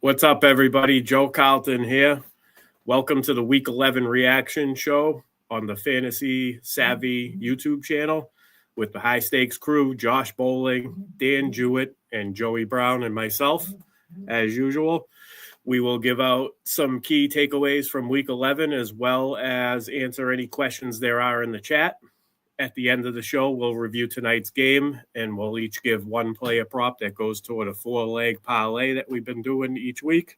What's up, everybody? Joe Carlton here. Welcome to the Week 11 reaction show on the Fantasy Savvy YouTube channel with the High Stakes crew, Josh Bowling, Dan Jewett, and Joey Brown, and myself, as usual. We will give out some key takeaways from Week 11 as well as answer any questions there are in the chat. At the end of the show, we'll review tonight's game, and we'll each give one player prop that goes toward a 4-leg parlay that we've been doing each week.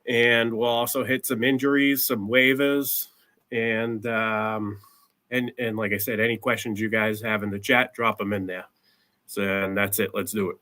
And we'll also hit some injuries, some waivers, and like I said, any questions you guys have in the chat, drop them in there. So, and that's it. Let's do it.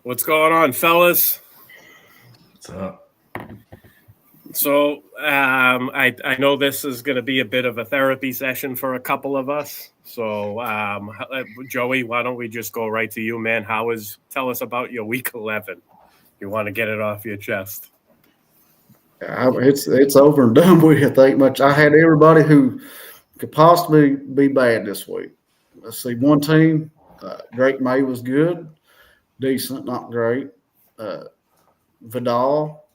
What's going on, fellas? What's up? So I know this is going to be a bit of a therapy session for a couple of us. So Joey, why don't we just go right to you, man? Tell us about your Week 11. You want to get it off your chest? It's over and done with. I think much. I had everybody who could possibly be bad this week. Let's see. One team, Drake May was good. Decent, not great. Vidal,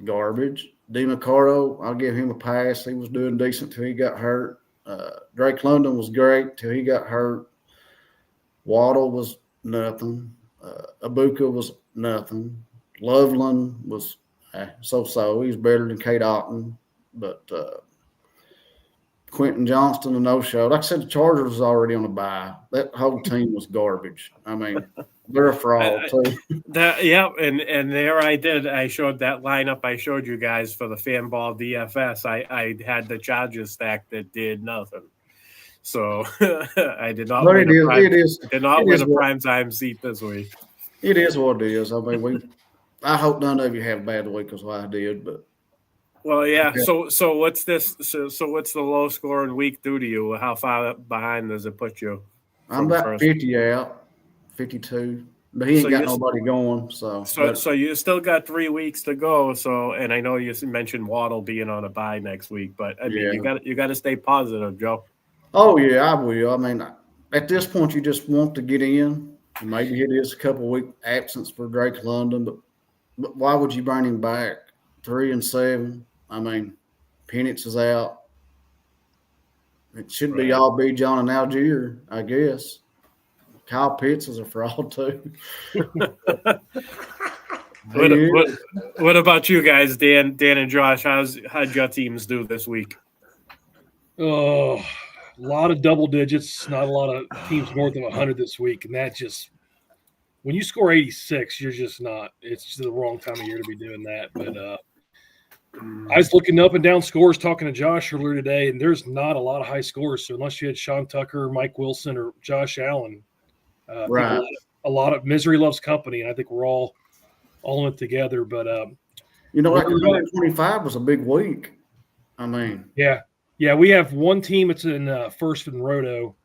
garbage. DiMarco, I'll give him a pass. He was doing decent till he got hurt. Drake London was great till he got hurt. Waddle was nothing. Ibuka was nothing. Loveland was so-so. He's better than Kate Otten. But Quentin Johnston, a no-show. Like I said, the Chargers was already on a bye. That whole team was garbage. I mean – they're a fraud too. And there I showed that lineup I showed you guys for the Fanball DFS. I had the Chargers stack that did nothing. So I did not win a primetime seat this week. It is what it is. I mean, I hope none of you have a bad week as I did, but well, yeah. Okay. So what's this? So what's the low scoring week do to you? How far behind does it put you? I'm about 50 out. 52, but he ain't got nobody going. So you still got 3 weeks to go. So, and I know you mentioned Waddle being on a bye next week, but I mean, you got to stay positive, Joe. Oh yeah, I will. I mean, at this point, you just want to get in. Maybe it is a couple week absence for Drake London, but why would you bring him back? 3-7. I mean, Penix is out. It should be all B. John and Algier, I guess. Kyle Pitts is a fraud too. What about you guys, Dan and Josh? How'd your teams do this week? Oh, a lot of double digits. Not a lot of teams more than 100 this week, and that just when you score 86, you're just not. It's just the wrong time of year to be doing that. But I was looking up and down scores, talking to Josh earlier today, and there's not a lot of high scores. So unless you had Sean Tucker, Mike Wilson, or Josh Allen. Right. A lot of misery loves company, and I think we're all in it together. But like 125 was a big week. I mean, yeah, we have one team that's in first in Roto,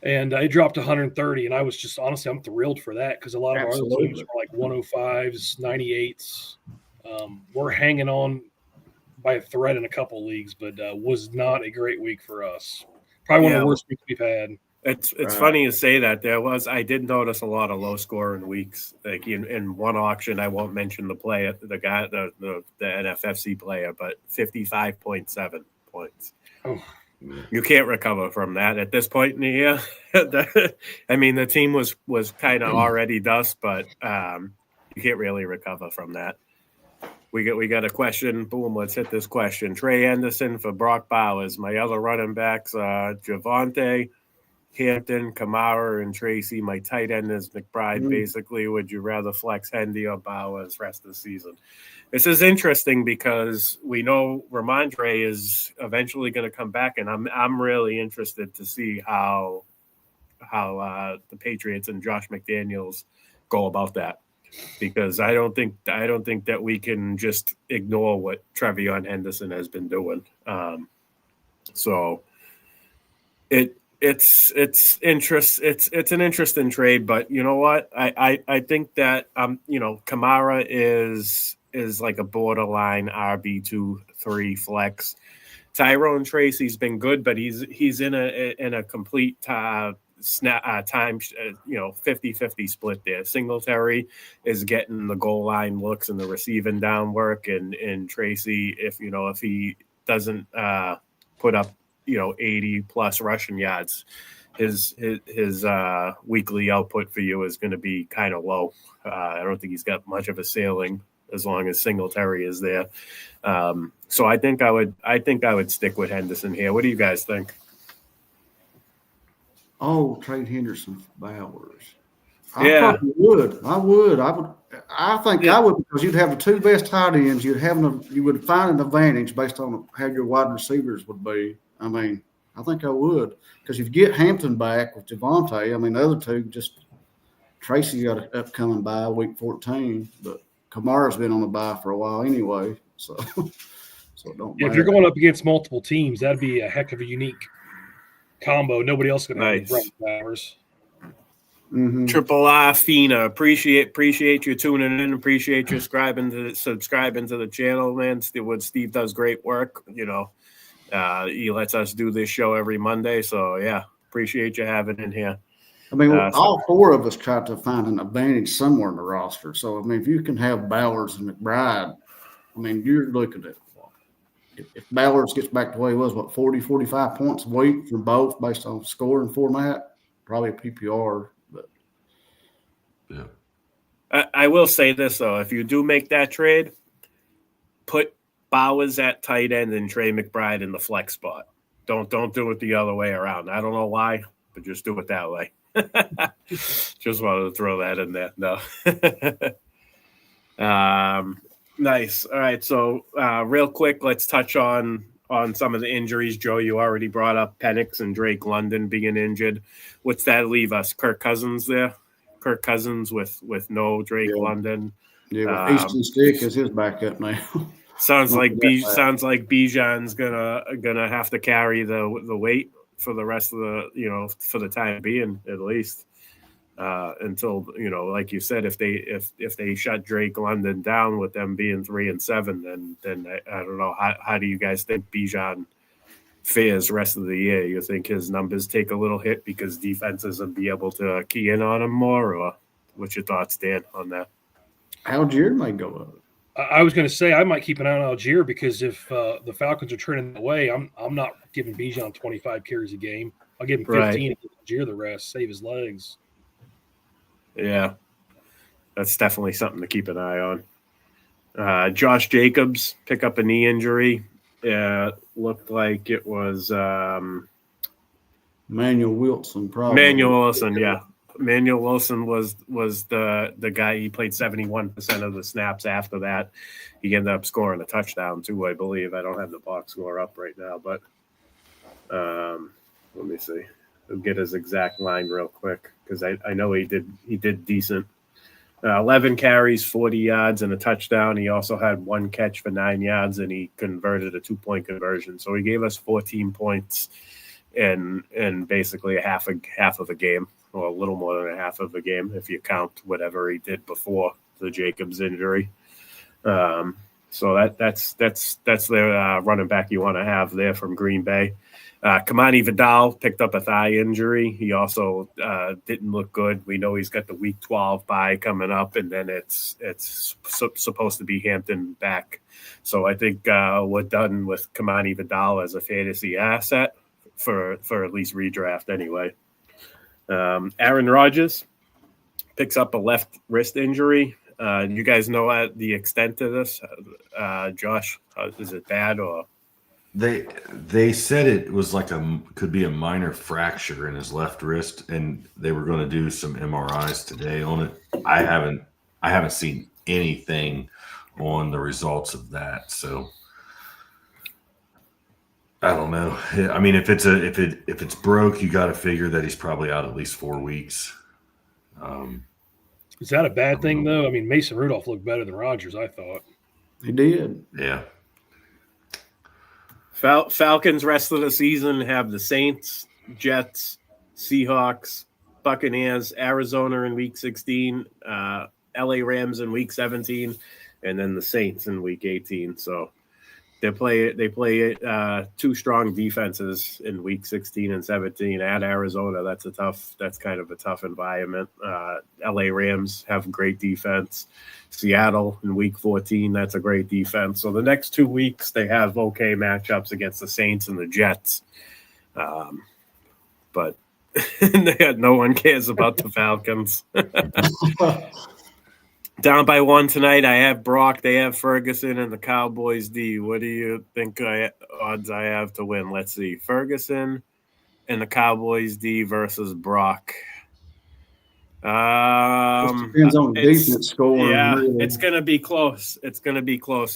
and it dropped to 130, and I was just honestly, I'm thrilled for that because a lot of our other teams are like 105s, 98s. We're hanging on by a thread in a couple leagues, but was not a great week for us. Probably one of the worst weeks we've had. It's funny you say that. I did notice a lot of low scoring weeks. Like in one auction, I won't mention the player, the guy, the NFFC player, but 55.7 points. Oh. You can't recover from that at this point in the year. I mean, the team was kind of already dust, but you can't really recover from that. We got a question. Boom, let's hit this question. Trey Anderson for Brock Bowers. My other running backs are Javonte, Hampton, Kamara, and Tracy. My tight end is McBride. Basically, would you rather flex Hendy or Bowers rest of the season? This is interesting because we know Ramondre is eventually going to come back, and I'm really interested to see how the Patriots and Josh McDaniels go about that. because I don't think that we can just ignore what Trevion Henderson has been doing. So It's an interesting trade, but you know what? I think that Kamara is like a borderline RB2-3 flex. Tyrone Tracy's been good, but he's in a complete time 50-50 split there. Singletary is getting the goal line looks and the receiving down work, and Tracy, if he doesn't put up 80 plus rushing yards, his weekly output for you is going to be kind of low. I don't think he's got much of a ceiling as long as Singletary is there. So I think I would stick with Henderson here. What do you guys think? Oh, trade Henderson for Bowers. Yeah. I probably would. I would. I think I would, because you'd have the two best tight ends. You would find an advantage based on how your wide receivers would be. I mean, I think I would, because if you get Hampton back with Javonte, I mean, the other two just Tracy got an upcoming bye week 14, but Kamara's been on the bye for a while anyway, so it don't matter. If you're going up against multiple teams, that'd be a heck of a unique combo. Nobody else can have Nice. Bowers. Mm-hmm. Triple R Fina, appreciate you tuning in. Appreciate you subscribing to the channel, man. Steve does great work. He lets us do this show every Monday, so yeah, appreciate you having in here. I mean, all four of us tried to find an advantage somewhere in the roster. So, I mean, if you can have Bowers and McBride, I mean, you're looking at if Bowers gets back to the way he was, 40, 45 points a week for both based on scoring format, probably a PPR. But Yeah. I will say this, though. If you do make that trade, put Bowers at tight end and Trey McBride in the flex spot. Don't do it the other way around. I don't know why, but just do it that way. Just wanted to throw that in there. No. Nice. All right. So real quick, let's touch on some of the injuries. Joe, you already brought up Penix and Drake London being injured. What's that leave us? Kirk Cousins there? Kirk Cousins with no Drake London. Yeah, Easton Stick is his backup now. Sounds like Bijan's gonna have to carry the weight for the rest of the for the time being, at least until like you said, if they shut Drake London down with them being 3-7, then I don't know how do you guys think Bijan fares rest of the year? You think his numbers take a little hit because defenses will be able to key in on him more, or what's your thoughts, Dan, on that? Algier might go up. I was going to say I might keep an eye on Algier, because if the Falcons are trending that way, I'm not giving Bijan 25 carries a game. I'll give him 15 and give Algier the rest, save his legs. Yeah, that's definitely something to keep an eye on. Josh Jacobs pick up a knee injury. Looked like it was Manuel Wilson, probably. Manuel Wilson, yeah. Manuel Wilson was the guy. He played 71% of the snaps after that. He ended up scoring a touchdown too, I believe. I don't have the box score up right now, but let me see. I'll get his exact line real quick, because I know he did decent. 11 carries, 40 yards, and a touchdown. He also had one catch for 9 yards, and he converted a 2-point conversion. So he gave us 14 points in basically half of a game, or a little more than a half of a game, if you count whatever he did before the Jacobs injury. So that's their running back you want to have there from Green Bay. Kamani Vidal picked up a thigh injury. He also didn't look good. We know he's got the Week 12 bye coming up, and then it's supposed to be Hampton back. So I think we're done with Kamani Vidal as a fantasy asset for at least redraft anyway. Aaron Rodgers picks up a left wrist injury. You guys know the extent of this, Josh? Is it bad, or? They said it was like could be a minor fracture in his left wrist, and they were going to do some MRIs today on it. I haven't seen anything on the results of that, so I don't know. I mean, if it's broke, you got to figure that he's probably out at least 4 weeks. Is that a bad thing, though? I mean, Mason Rudolph looked better than Rodgers, I thought. He did. Yeah. Falcons rest of the season have the Saints, Jets, Seahawks, Buccaneers, Arizona in Week 16, LA Rams in Week 17, and then the Saints in Week 18. So they play two strong defenses in Week 16 and 17 at Arizona. That's kind of a tough environment. LA Rams have great defense. Seattle in Week 14, that's a great defense. So the next 2 weeks they have okay matchups against the Saints and the Jets. But no one cares about the Falcons. Down by 1 tonight. I have Brock. They have Ferguson and the Cowboys D. What do you think odds I have to win? Let's see. Ferguson and the Cowboys D versus Brock. Depends on the defense scoring. Yeah, really. it's gonna be close.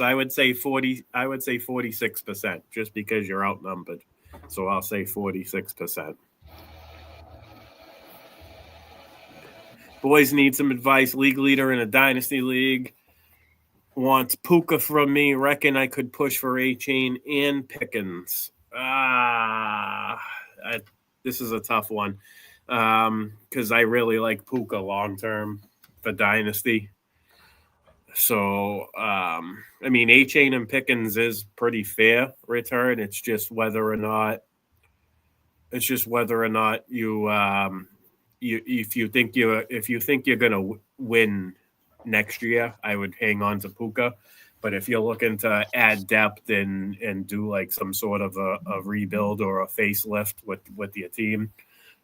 I would say 46%, just because you're outnumbered. So I'll say 46%. Boys need some advice. League leader in a dynasty league wants Puka from me. Reckon I could push for A-Chain and Pickens. This is a tough one because I really like Puka long term for dynasty. So A-Chain and Pickens is pretty fair return. It's just whether or not you. If you think you're gonna win next year, I would hang on to Puka. But if you're looking to add depth and do like some sort of a rebuild or a facelift with your team,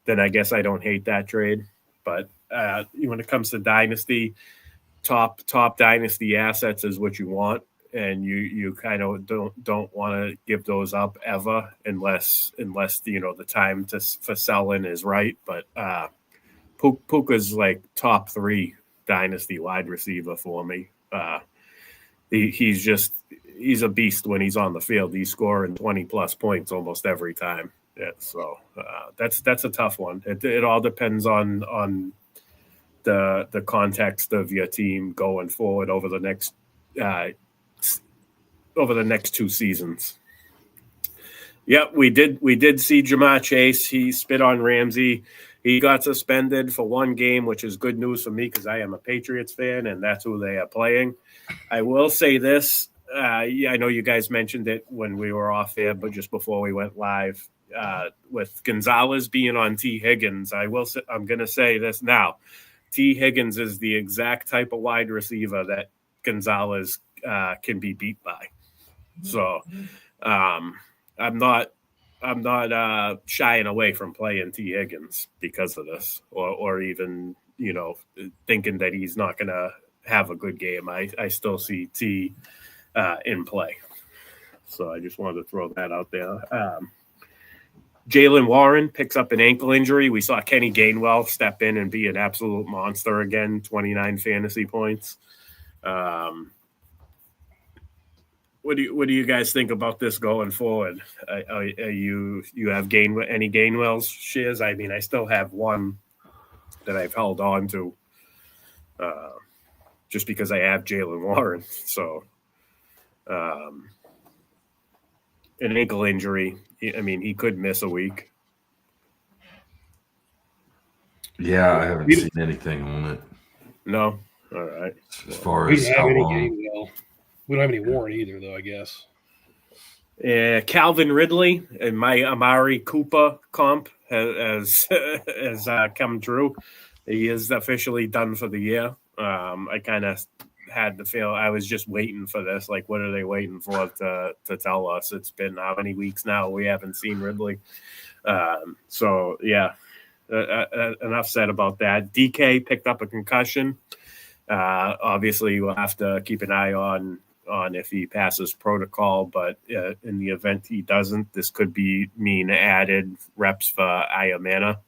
then I guess I don't hate that trade. But when it comes to dynasty, top dynasty assets is what you want, and you kind of don't want to give those up ever unless the time for selling is right. But Puka's like top 3 dynasty wide receiver for me. He's a beast when he's on the field. He's scoring 20+ points almost every time. Yeah, so that's a tough one. It all depends on the context of your team going forward over the next 2 seasons. Yep, we did see Jamar Chase. He spit on Ramsey. He got suspended for 1 game, which is good news for me because I am a Patriots fan, and that's who they are playing. I will say this. I know you guys mentioned it when we were off air, but just before we went live, with Gonzalez being on T. Higgins, I'm going to say this now. T. Higgins is the exact type of wide receiver that Gonzalez can be beat by. So I'm not shying away from playing T. Higgins because of this, or even thinking that he's not going to have a good game. I still see T in play. So I just wanted to throw that out there. Jalen Warren picks up an ankle injury. We saw Kenny Gainwell step in and be an absolute monster again, 29 fantasy points. What do you guys think about this going forward? You have any Gainwell's shares? I mean, I still have one that I've held on to just because I have Jalen Warren. So an ankle injury, I mean, he could miss a week. Yeah, I haven't seen anything on it. No? All right. As far We as don't how have any long. Gainwell. We don't have any Warren either, though, I guess. Calvin Ridley and my Amari Cooper comp has come true. He is officially done for the year. I kind of had the feel I was just waiting for this. Like, what are they waiting for to tell us? It's been how many weeks now we haven't seen Ridley. So, yeah, enough said about that. DK picked up a concussion. Obviously, we'll have to keep an eye on if he passes protocol, but in the event he doesn't, this could mean added reps for Ayamana.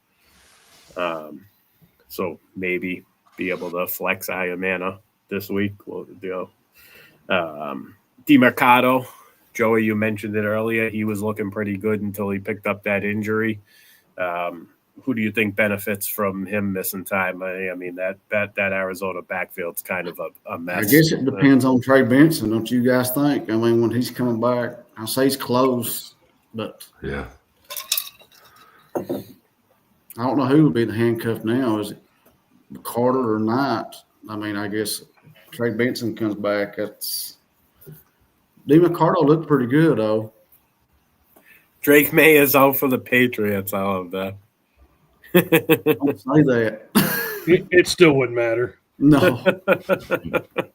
So maybe be able to flex Ayamana this week. DeMarcado, Joey, you mentioned it earlier. He was looking pretty good until he picked up that injury. Who do you think benefits from him missing time? I mean, that Arizona backfield's kind of a mess. I guess it depends on Trey Benson, don't you guys think? I mean, when he's coming back, I'll say he's close, but Yeah. I don't know who would be the handcuff now. Is it Carter or Knight? I mean, I guess Trey Benson comes back. That's DeMcCardo looked pretty good though. Drake May is out for the Patriots. I love that. Don't say that. It still wouldn't matter. No.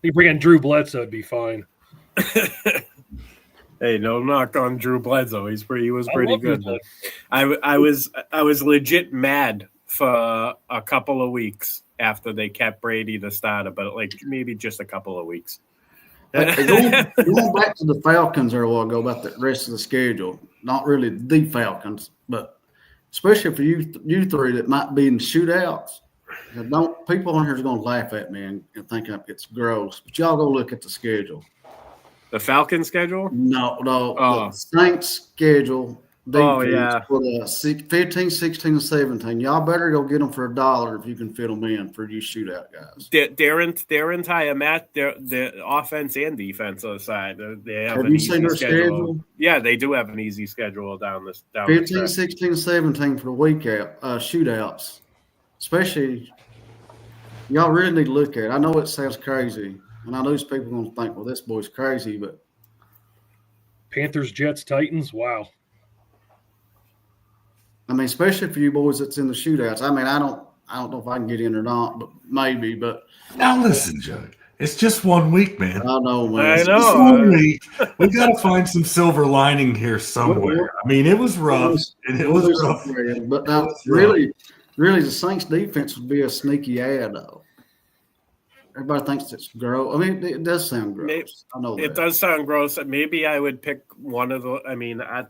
You bring in Drew Bledsoe, it'd be fine. Hey, no knock on Drew Bledsoe. He was I pretty love Drew good. Bledsoe. I was legit mad for a couple of weeks after they kept Brady the starter, but like maybe just a couple of weeks. Going back to the Falcons there a while ago about the rest of the schedule. Not really the Falcons, but especially for you three that might be in shootouts. People on here are going to laugh at me and think it's gross. But y'all go look at the schedule. The Falcon schedule? No, Oh. the Saints schedule. Oh, yeah. For the 15, 16, and 17. Y'all better go get them for $1 if you can fit them in for you shootout guys. Their entire match, their offense and defensive side. They have you seen their schedule? Yeah, they do have an easy schedule down this. 15, 16, 17 for the week out shootouts. Especially, y'all really need to look at it. I know it sounds crazy, and I know these people are going to think, well, this boy's crazy, but Panthers, Jets, Titans. Wow. I mean, especially for you boys that's in the shootouts. I mean, I don't know if I can get in or not, but maybe. But now listen, Jug. It's just 1 week, man. I know, man. I It's know. just 1 week. We got to find some silver lining here somewhere. I mean, it was rough, and it was rough. But now, really, the Saints defense would be a sneaky ad, though. Everybody thinks it's gross. I mean, it does sound gross. I know it does sound gross. Maybe I would pick one of the. I mean, I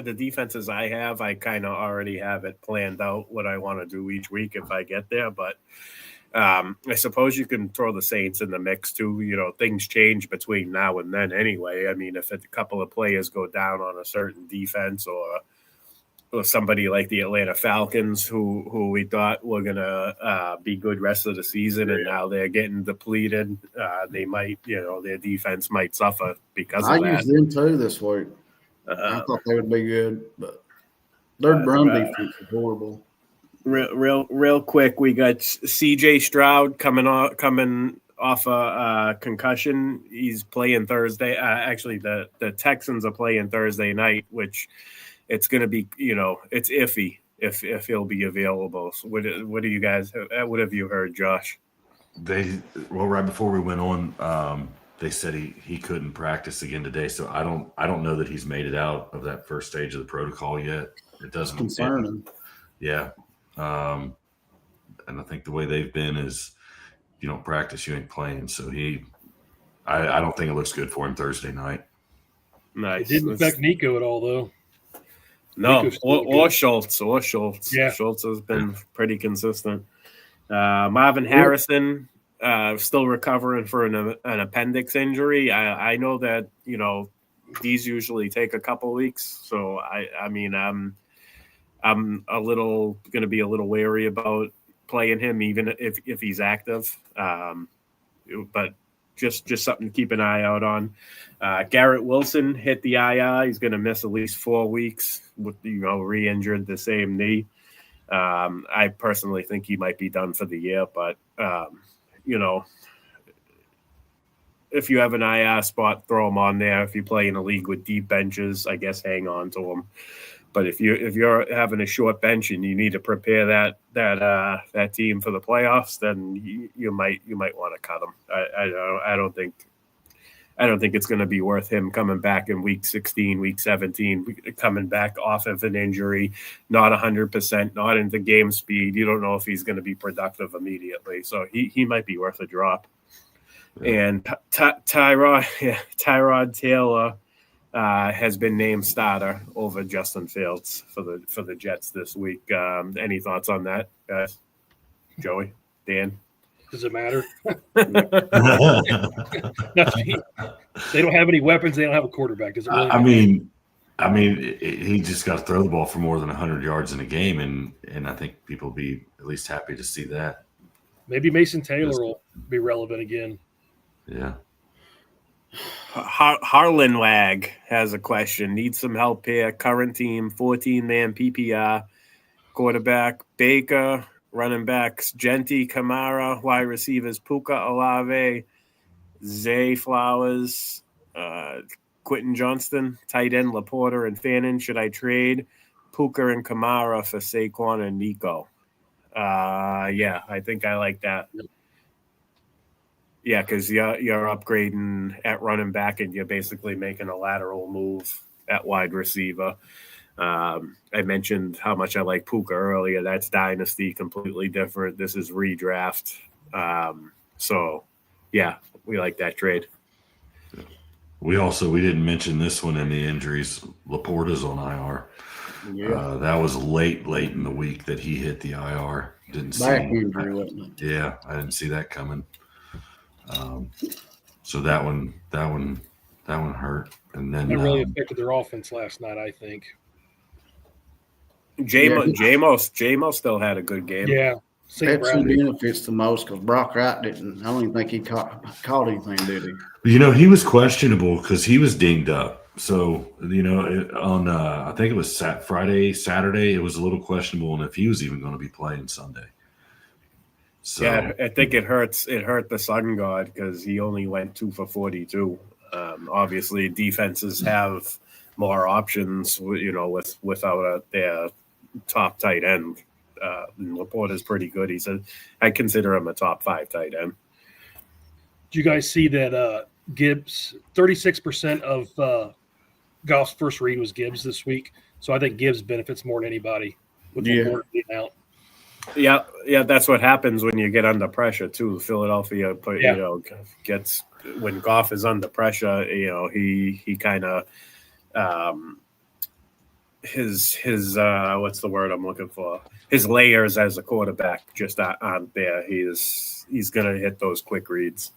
the defenses I have, I kind of already have it planned out what I want to do each week if I get there. But I suppose you can throw the Saints in the mix too. You know, things change between now and then anyway. I mean, if a couple of players go down on a certain defense or somebody like the Atlanta Falcons who we thought were going to be good rest of the season, and now they're getting depleted. They might, their defense might suffer because of that. I used them too this week. I thought they would be good, but their run defense is horrible. Real quick, we got CJ Stroud coming off a concussion. He's playing Thursday. Actually, the Texans are playing Thursday night, which it's going to be, it's iffy if he'll be available. So what do you guys? What have you heard, Josh? Right before we went on, they said he couldn't practice again today. So I don't know that he's made it out of that first stage of the protocol yet. It doesn't concerning. Yeah. And I think the way they've been is, if you don't practice, you ain't playing. So I don't think it looks good for him Thursday night. Nice. It didn't affect Nico at all, though. No, or Schultz. Yeah. Schultz has been pretty consistent. Marvin Harrison still recovering for an appendix injury. I know that these usually take a couple weeks, so I'm going to be a little wary about playing him, even if he's active. But just something to keep an eye out on. Garrett Wilson hit the IR. He's going to miss at least 4 weeks with re-injured the same knee. I personally think he might be done for the year, but if you have an IR spot, throw him on there. If you play in a league with deep benches, I guess hang on to him. But if you're having a short bench and you need to prepare that team for the playoffs, then you might want to cut him. I don't think it's going to be worth him coming back in week 16, week 17, coming back off of an injury, not 100%, not into game speed. You don't know if he's going to be productive immediately, so he might be worth a drop. Yeah. And Tyrod Taylor has been named starter over Justin Fields for the Jets this week. Any thoughts on that, guys? Joey, Dan? Does it matter? They don't have any weapons. They don't have a quarterback. Does it really matter? He just got to throw the ball for more than 100 yards in a game, and I think people will be at least happy to see that. Maybe Mason Taylor will be relevant again. Yeah. Harlan Wag has a question. Needs some help here. Current team, 14-man PPR. quarterback Baker, running backs Genti, Kamara, wide receivers Puka, Olave, Zay Flowers, Quentin Johnston, tight end Laporta and Fannin. Should I trade Puka and Kamara for Saquon and Nico? Yeah, I think I like that. Yeah, because you're upgrading at running back and you're basically making a lateral move at wide receiver. I mentioned how much I like Puka earlier. That's dynasty, completely different. This is redraft. So, yeah, we like that trade. We didn't mention this one in the injuries. Laporta's on IR. Yeah. That was late in the week that he hit the IR. Didn't see Back injury, wasn't it? Yeah, I didn't see that coming. So that one hurt, and then That really affected their offense last night, I think. J-Mo still had a good game. Yeah. Pepsi benefits the most because Brock Wright didn't. I don't even think he caught anything, did he? He was questionable because he was dinged up. So on I think it was Saturday, it was a little questionable, and if he was even going to be playing Sunday. So, yeah, I think it hurts. It hurt the Sun God because he only went 2 for 42. Obviously, defenses have more options, without their top tight end. Laporta's pretty good. I consider him a top 5 tight end. Did you guys see that Gibbs, 36% of Goff's first read was Gibbs this week? So I think Gibbs benefits more than anybody with Laporta being out. Yeah, that's what happens when you get under pressure too. Philadelphia, gets when Goff is under pressure. He kind of his what's the word I'm looking for? His layers as a quarterback just aren't there. He's gonna hit those quick reads.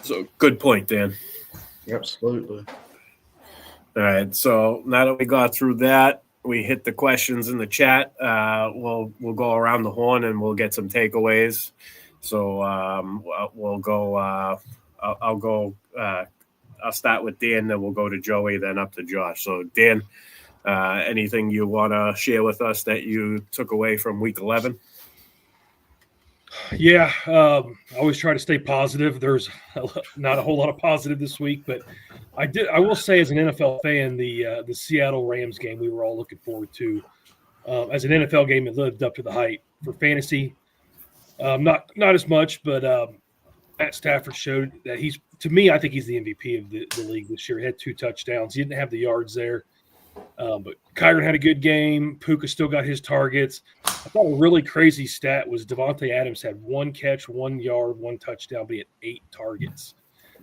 So good point, Dan. Absolutely. All right. So now that we got through that, we hit the questions in the chat. We'll go around the horn and we'll get some takeaways. So we'll go. I'll go. I'll start with Dan, then we'll go to Joey, then up to Josh. So Dan, anything you want to share with us that you took away from Week 11? Yeah, I always try to stay positive. There's not a whole lot of positive this week, but I will say, as an NFL fan, the Seattle Rams game we were all looking forward to. As an NFL game, it lived up to the hype. For fantasy, not as much, but Matt Stafford showed that I think he's the MVP of the league this year. He had 2 touchdowns. He didn't have the yards there. But Kyron had a good game. Puka still got his targets. I thought a really crazy stat was Devontae Adams had 1 catch, 1 yard, 1 touchdown, but he had 8 targets.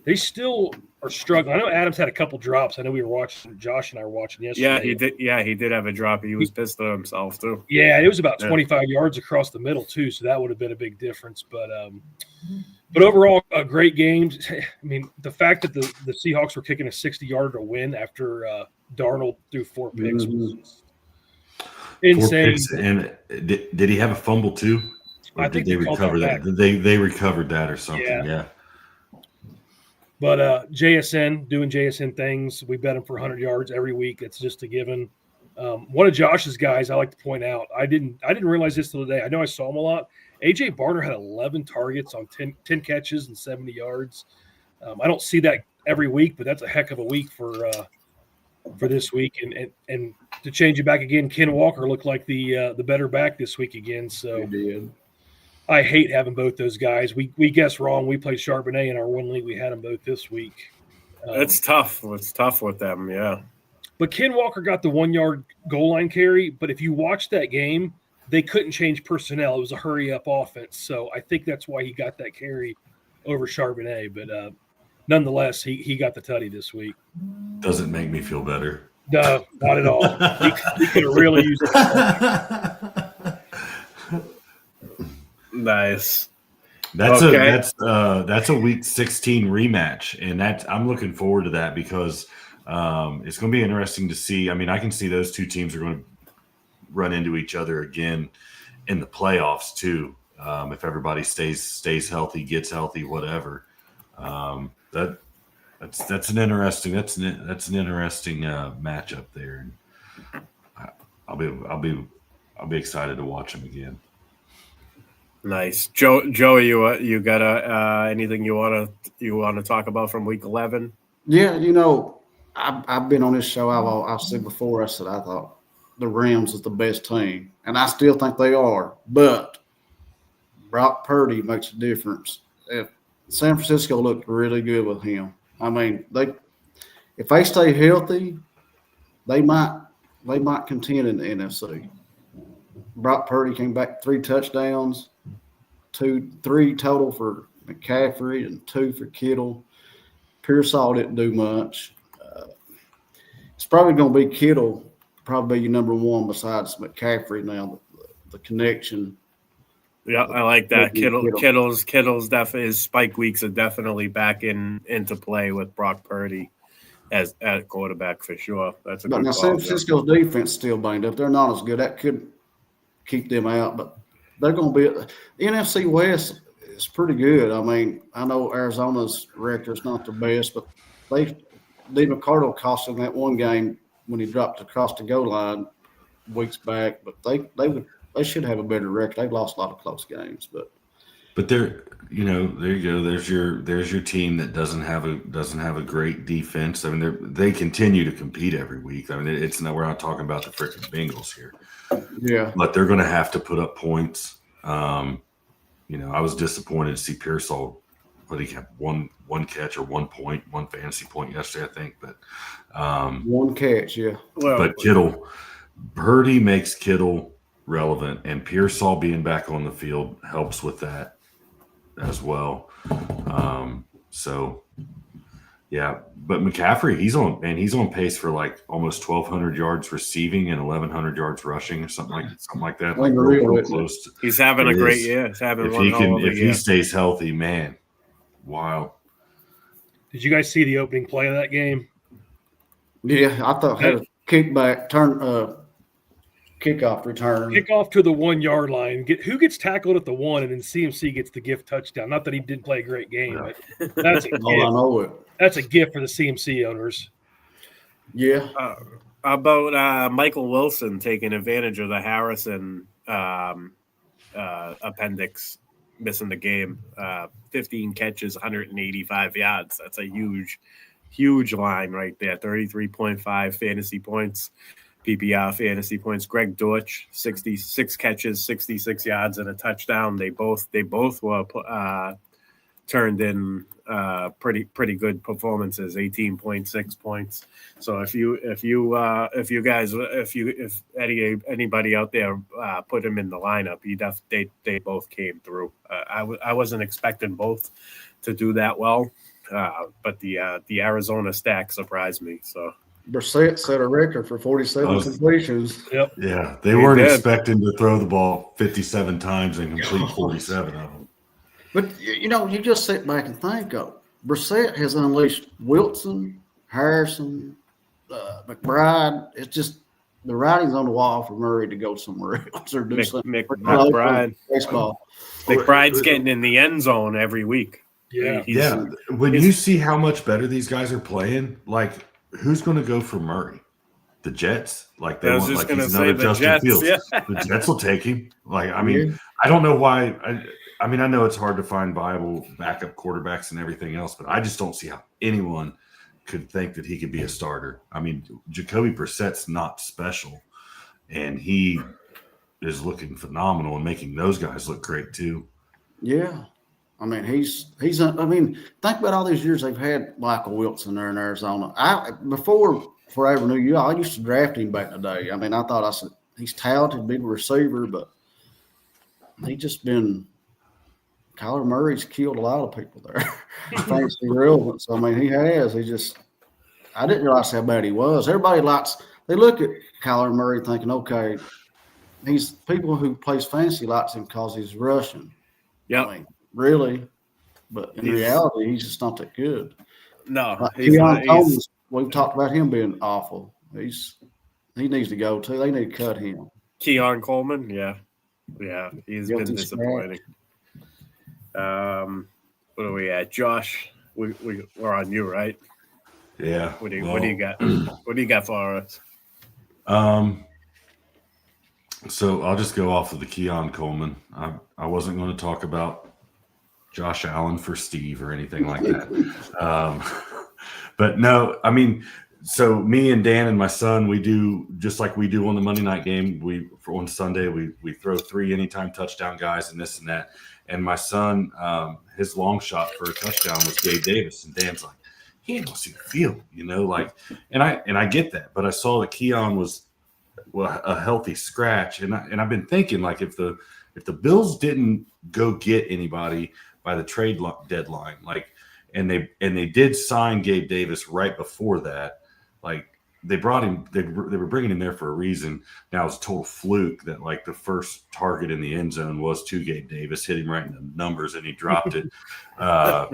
They still are struggling. I know Adams had a couple drops. I know we were watching. Josh and I were watching yesterday. Yeah, he did. Yeah, he did have a drop. He was pissed at himself too. Yeah, it was about 25 yards across the middle too, so that would have been a big difference. But overall, a great game. I mean, the fact that the Seahawks were kicking a 60-yarder to win after Darnold threw 4 picks was insane. 4 picks, and did he have a fumble too? Or did they recover that? They recovered that or something? Yeah. But JSN doing JSN things. We bet him for 100 yards every week. It's just a given. One of Josh's guys, I like to point out, I didn't realize this till today. I know I saw him a lot. AJ Barner had 11 targets on 10 catches and 70 yards. I don't see that every week, but that's a heck of a week for this week. And to change it back again, Ken Walker looked like the better back this week again. So He did. I hate having both those guys. We guessed wrong. We played Charbonnet in our one league. We had them both this week. It's tough. It's tough with them, yeah. But Ken Walker got the 1-yard goal line carry. But if you watch that game, they couldn't change personnel. It was a hurry-up offense. So I think that's why he got that carry over Charbonnet. But nonetheless, he got the tutty this week. Doesn't make me feel better. No, not at all. He could have really used it. Nice. That's a week 16 rematch, and I'm looking forward to that because it's going to be interesting to see. I mean, I can see those 2 teams are going to run into each other again in the playoffs too. If everybody stays healthy, gets healthy, whatever. That's an interesting matchup there. And I'll be I'll be excited to watch him again. Nice, Joey. You got anything you want to talk about from Week 11? Yeah, I've been on this show. I've said before. I said I thought the Rams is the best team, and I still think they are. But Brock Purdy makes a difference. If San Francisco looked really good with him. I mean, if they stay healthy, they might contend in the NFC. Brock Purdy came back 3 touchdowns, 3 total for McCaffrey and 2 for Kittle. Pearsall didn't do much. It's probably going to be Kittle, probably your number one besides McCaffrey now. The connection. Yeah, I like that. Kittle's definitely his spike weeks are definitely back into play with Brock Purdy as at quarterback for sure. That's a good But now call, San Francisco's defense still banged up. They're not as good. That could keep them out, but they're going to be the NFC West is pretty good. I mean, I know Arizona's record's not the best, but D. McCardle cost them that one game when he dropped across the goal line weeks back. But they should have a better record. They've lost a lot of close games, but there you go. There's your team that doesn't have a great defense. I mean, they continue to compete every week. I mean, we're not talking about the freaking Bengals here. Yeah, but they're going to have to put up points. I was disappointed to see Pearsall, but he had one catch or 1 point, 1 fantasy point yesterday, I think. But one catch, yeah. Well, but Purdy makes Kittle relevant, and Pearsall being back on the field helps with that as well. Yeah, but McCaffrey, he's on pace for like almost 1,200 yards receiving and 1,100 yards rushing or something like that. Like real close. He's having a great year. He's having if he stays healthy, man, wow. Did you guys see the opening play of that game? Yeah, I thought had a kickback kickoff return. Kickoff to the 1 yard line. Who gets tackled at the 1, and then CMC gets the gift touchdown. Not that he didn't play a great game, but that's a gift. I know it. That's a gift for the CMC owners. Yeah. About Michael Wilson taking advantage of the Harrison appendix, missing the game. 15 catches, 185 yards. That's a huge line right there. 33.5 fantasy points. PPR fantasy points. Greg Dortch, 66 catches, 66 yards, and a touchdown. They both were turned in pretty good performances. 18.6 points. So if anybody out there put him in the lineup, they both came through. I wasn't expecting both to do that well, but the Arizona stack surprised me. So. Brissett set a record for 47 completions. Yep. Yeah, they weren't expecting to throw the ball 57 times and complete 47 of them. But, you just sit back and think of Brissett has unleashed Wilson, Harrison, McBride. It's just the writing's on the wall for Murray to go somewhere else or do something. McBride. Baseball. McBride's getting in the end zone every week. Yeah. When you see how much better these guys are playing, like – who's going to go for Murray? The Jets? Like they want, like he's another Justin Fields. Yeah. The Jets will take him. Like I mean, I don't know why. I mean, I know it's hard to find viable backup quarterbacks and everything else, but I just don't see how anyone could think that he could be a starter. I mean, Jacoby Brissett's not special, and he is looking phenomenal and making those guys look great too. Yeah. I mean, he's. I mean, think about all these years they've had Michael Wilson there in Arizona. Before I ever knew you, I used to draft him back in the day. I mean, I said he's talented, big receiver, but he just been. Kyler Murray's killed a lot of people there. Thanks to relevance. I mean, he has. I didn't realize how bad he was. Everybody they look at Kyler Murray thinking, okay, he's people who plays fantasy likes him because he's Russian. Yeah. I mean, really, but in reality, he's just not that good. No, we've talked about him being awful. He needs to go too. They need to cut him. Keon Coleman, yeah, he's been disappointing. What are we at, Josh? We're on you, right? Yeah. What do you got? What do you got for us? So I'll just go off of the Keon Coleman. I wasn't going to talk about Josh Allen for Steve or anything like that. But no, I mean, so me and Dan and my son, we do just like we do on the Monday night game. On Sunday we throw 3 anytime touchdown guys and this and that. And my son, his long shot for a touchdown was Gabe Davis, and Dan's like, he ain't gonna see the field, and I get that, but I saw that Keon was a healthy scratch, and I've been thinking, like, if the Bills didn't go get anybody by the trade deadline, like, and they did sign Gabe Davis right before that, like, they brought him, they were bringing him there for a reason. Now it's a total fluke that, like, the first target in the end zone was to Gabe Davis, hit him right in the numbers, and he dropped it.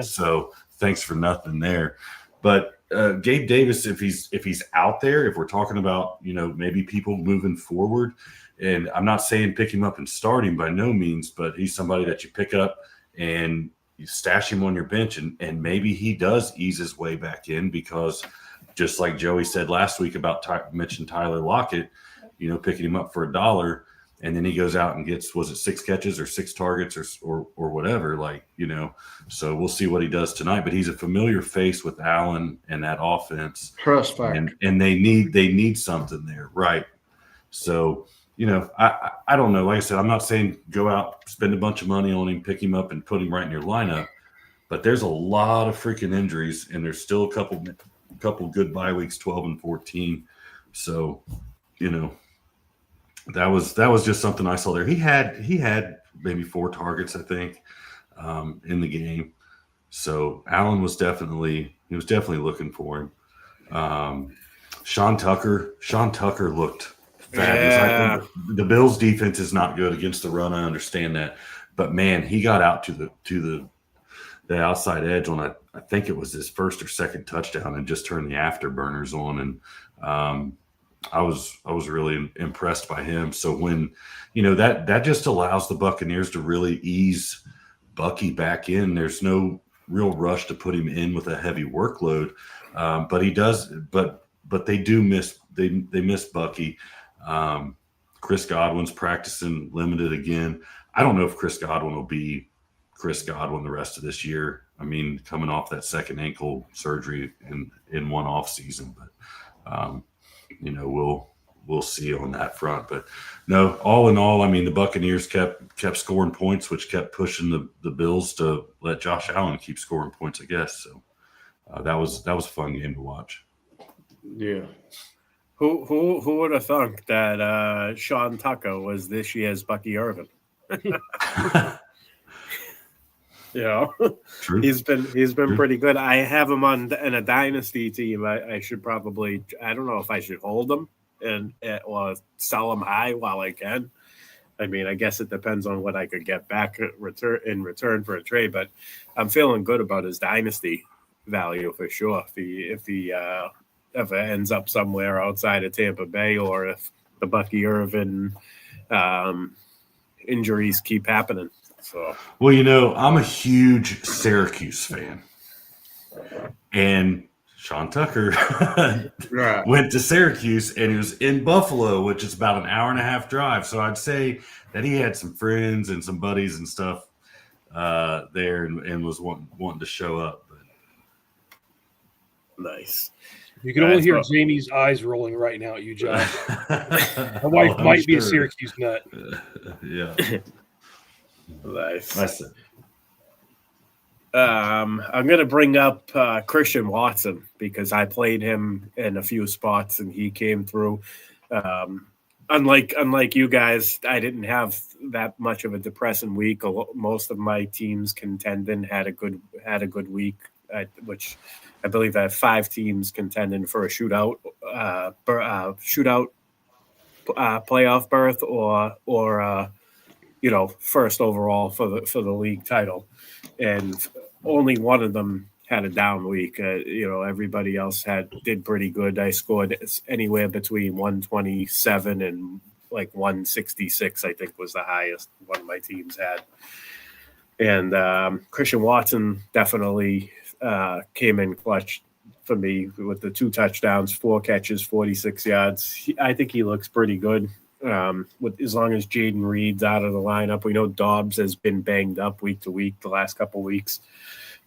So thanks for nothing there. But Gabe Davis, if he's out there, if we're talking about, maybe people moving forward, and I'm not saying pick him up and start him by no means, but he's somebody that you pick up and you stash him on your bench, and maybe he does ease his way back in, because just like Joey said last week about mentioned Tyler Lockett, picking him up for $1, and then he goes out and gets, was it 6 catches or 6 targets or whatever, so we'll see what he does tonight. But he's a familiar face with Allen and that offense. Trust factor. And they need something there, right? So, I don't know. Like I said, I'm not saying go out, spend a bunch of money on him, pick him up and put him right in your lineup, but there's a lot of freaking injuries, and there's still a couple good bye weeks, 12 and 14. So, that was just something I saw there. He had maybe 4 targets, I think, in the game. So Allen was definitely looking for him. Sean Tucker looked fabulous. Yeah. The Bills' defense is not good against the run. I understand that, but man, he got out to the outside edge on I think it was his first or second touchdown, and just turned the afterburners on. And I was really impressed by him. So when, that just allows the Buccaneers to really ease Bucky back in. There's no real rush to put him in with a heavy workload. But he does, but they do miss, they miss Bucky. Chris Godwin's practicing limited again. I don't know if Chris Godwin will be Chris Godwin the rest of this year. I mean, coming off that second ankle surgery in one off season, but we'll see on that front. But no, all in all, I mean, the Buccaneers kept scoring points, which kept pushing the Bills to let Josh Allen keep scoring points, I guess. So that was a fun game to watch. Yeah. Who would have thunk that Sean Tucker was this year's Bucky Irvin? True. He's been pretty good. I have him in a dynasty team. I should probably, I don't know if I should hold him or sell him high while I can. I mean, I guess it depends on what I could get back in return for a trade, but I'm feeling good about his dynasty value for sure. If he ever ends up somewhere outside of Tampa Bay, or if the Bucky Irvin injuries keep happening. So, well, I'm a huge Syracuse fan, and Sean Tucker Right. went to Syracuse, and he was in Buffalo, which is about an hour and a half drive. So I'd say that he had some friends and some buddies and stuff there, and was wanting to show up. But nice. You can only hear Jamie's eyes rolling right now at you, Josh. My wife might be a Syracuse nut. Yeah. Nice. I'm going to bring up Christian Watson, because I played him in a few spots and he came through. Unlike you guys, I didn't have that much of a depressing week. Most of my teams contending had a good week, which I believe I have 5 teams contending for a shootout playoff berth or first overall for the league title, and only one of them had a down week. Everybody else did pretty good. I scored anywhere between 127 and like 166, I think was the highest one of my teams had. And Christian Watson definitely came in clutch for me with the 2 touchdowns, 4 catches, 46 yards. I think he looks pretty good. with as long as Jaden Reed's out of the lineup. We know Dobbs has been banged up week to week the last couple of weeks.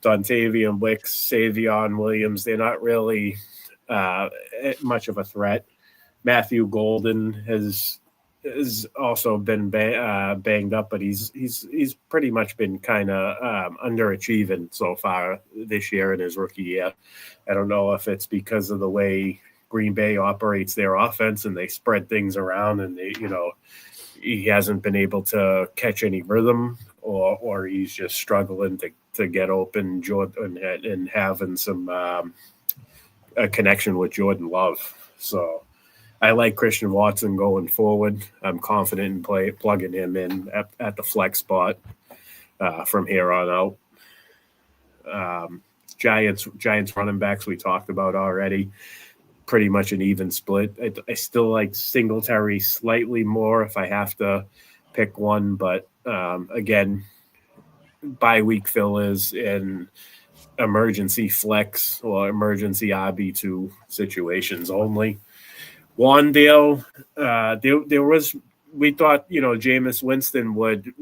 Dontavian Wicks, Savion Williams, they're not really much of a threat. Matthew Golden has also been banged up, but he's pretty much been kind of underachieving so far this year in his rookie year. I don't know if it's because of the way Green Bay operates their offense and they spread things around, and he hasn't been able to catch any rhythm, or he's just struggling to get open Jordan and having some a connection with Jordan Love. So I like Christian Watson going forward. I'm confident in plugging him in at the flex spot from here on out. Giants running backs we talked about already. Pretty much an even split. I still like Singletary slightly more if I have to pick one, but again, bye week fill is in emergency flex or emergency RB2 situations only. Wandale, we thought, Jameis Winston would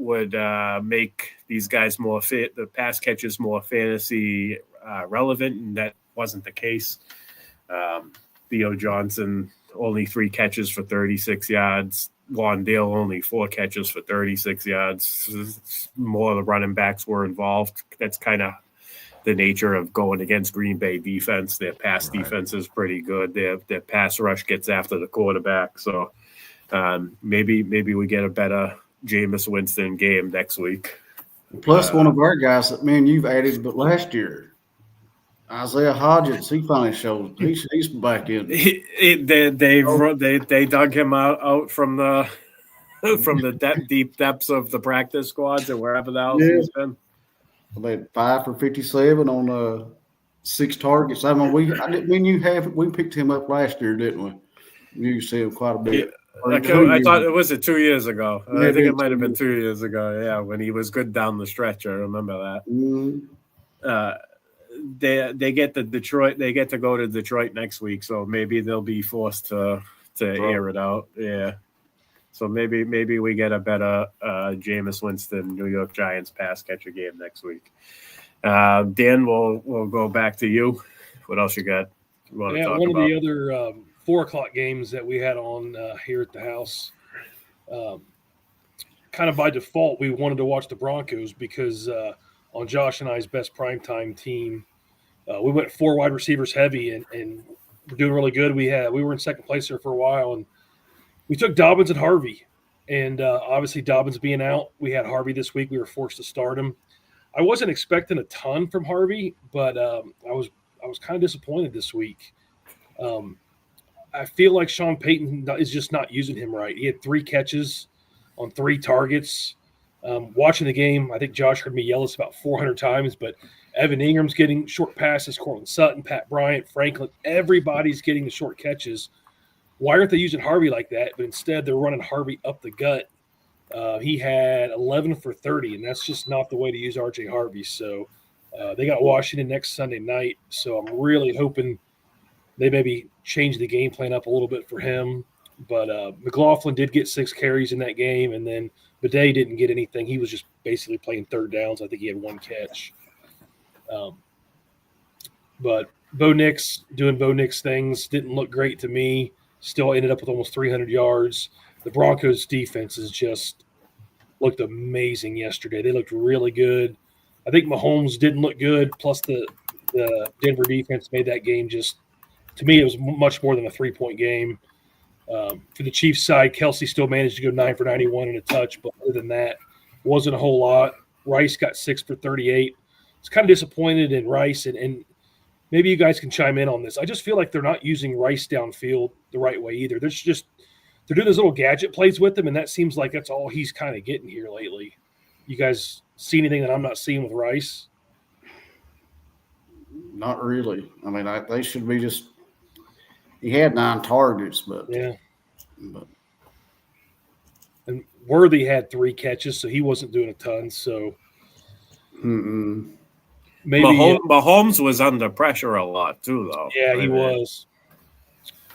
make these guys more fit, the pass catches more fantasy relevant, and that wasn't the case. Theo Johnson, only 3 catches for 36 yards. Wandale, only 4 catches for 36 yards. More of the running backs were involved. That's kind of the nature of going against Green Bay defense. Their pass defense is pretty good. Their pass rush gets after the quarterback. So maybe we get a better Jameis Winston game next week. Plus, one of our guys that you've added, but last year, Isaiah Hodgins, he finally showed he's back in. They dug him out from the deep depths of the practice squads or wherever the else he's been. They had 5 for 57 on 6 targets. We picked him up last year, didn't we? You see him quite a bit. I thought it was 2 years ago. I think it might have been 2 years ago. Yeah, when he was good down the stretch. I remember that. Mm-hmm. They get to Detroit. They get to go to Detroit next week, so maybe they'll be forced to air it out. Yeah. So maybe we get a better Jameis Winston New York Giants pass catcher game next week. Dan, we'll go back to you. What else you got? One of the other 4:00 games that we had on here at the house. Kind of by default, we wanted to watch the Broncos because on Josh and I's best primetime team, we went 4 wide receivers heavy, and we're doing really good. We were in second place there for a while, and we took Dobbins and Harvey. And obviously Dobbins being out, we had Harvey this week. We were forced to start him. I wasn't expecting a ton from Harvey, but I was kind of disappointed this week. I feel like Sean Payton is just not using him right. He had 3 catches on 3 targets. Watching the game, I think Josh heard me yell this about 400 times, but Evan Ingram's getting short passes, Cortland Sutton, Pat Bryant, Franklin, everybody's getting the short catches. Why aren't they using Harvey like that? But instead, they're running Harvey up the gut. He had 11 for 30, and that's just not the way to use R.J. Harvey. So they got Washington next Sunday night. So I'm really hoping they maybe change the game plan up a little bit for him. But McLaughlin did get 6 carries in that game, and then Bidet didn't get anything. He was just basically playing third downs. I think he had 1 catch. But Bo Nix doing Bo Nix things didn't look great to me. Still ended up with almost 300 yards. The Broncos' defense has just looked amazing yesterday. They looked really good. I think Mahomes didn't look good, plus the Denver defense made that game just – to me, it was much more than a 3-point game. For the Chiefs side, Kelsey still managed to go 9 for 91 and a touch, but other than that, wasn't a whole lot. Rice got 6 for 38. It's kind of disappointed in Rice, and maybe you guys can chime in on this. I just feel like they're not using Rice downfield the right way either. They're doing those little gadget plays with him, and that seems like that's all he's kind of getting here lately. You guys see anything that I'm not seeing with Rice? Not really. I mean, they should be just – he had 9 targets, but – yeah. And Worthy had 3 catches, so he wasn't doing a ton. So maybe Mahomes was under pressure a lot too, though. Yeah, he was.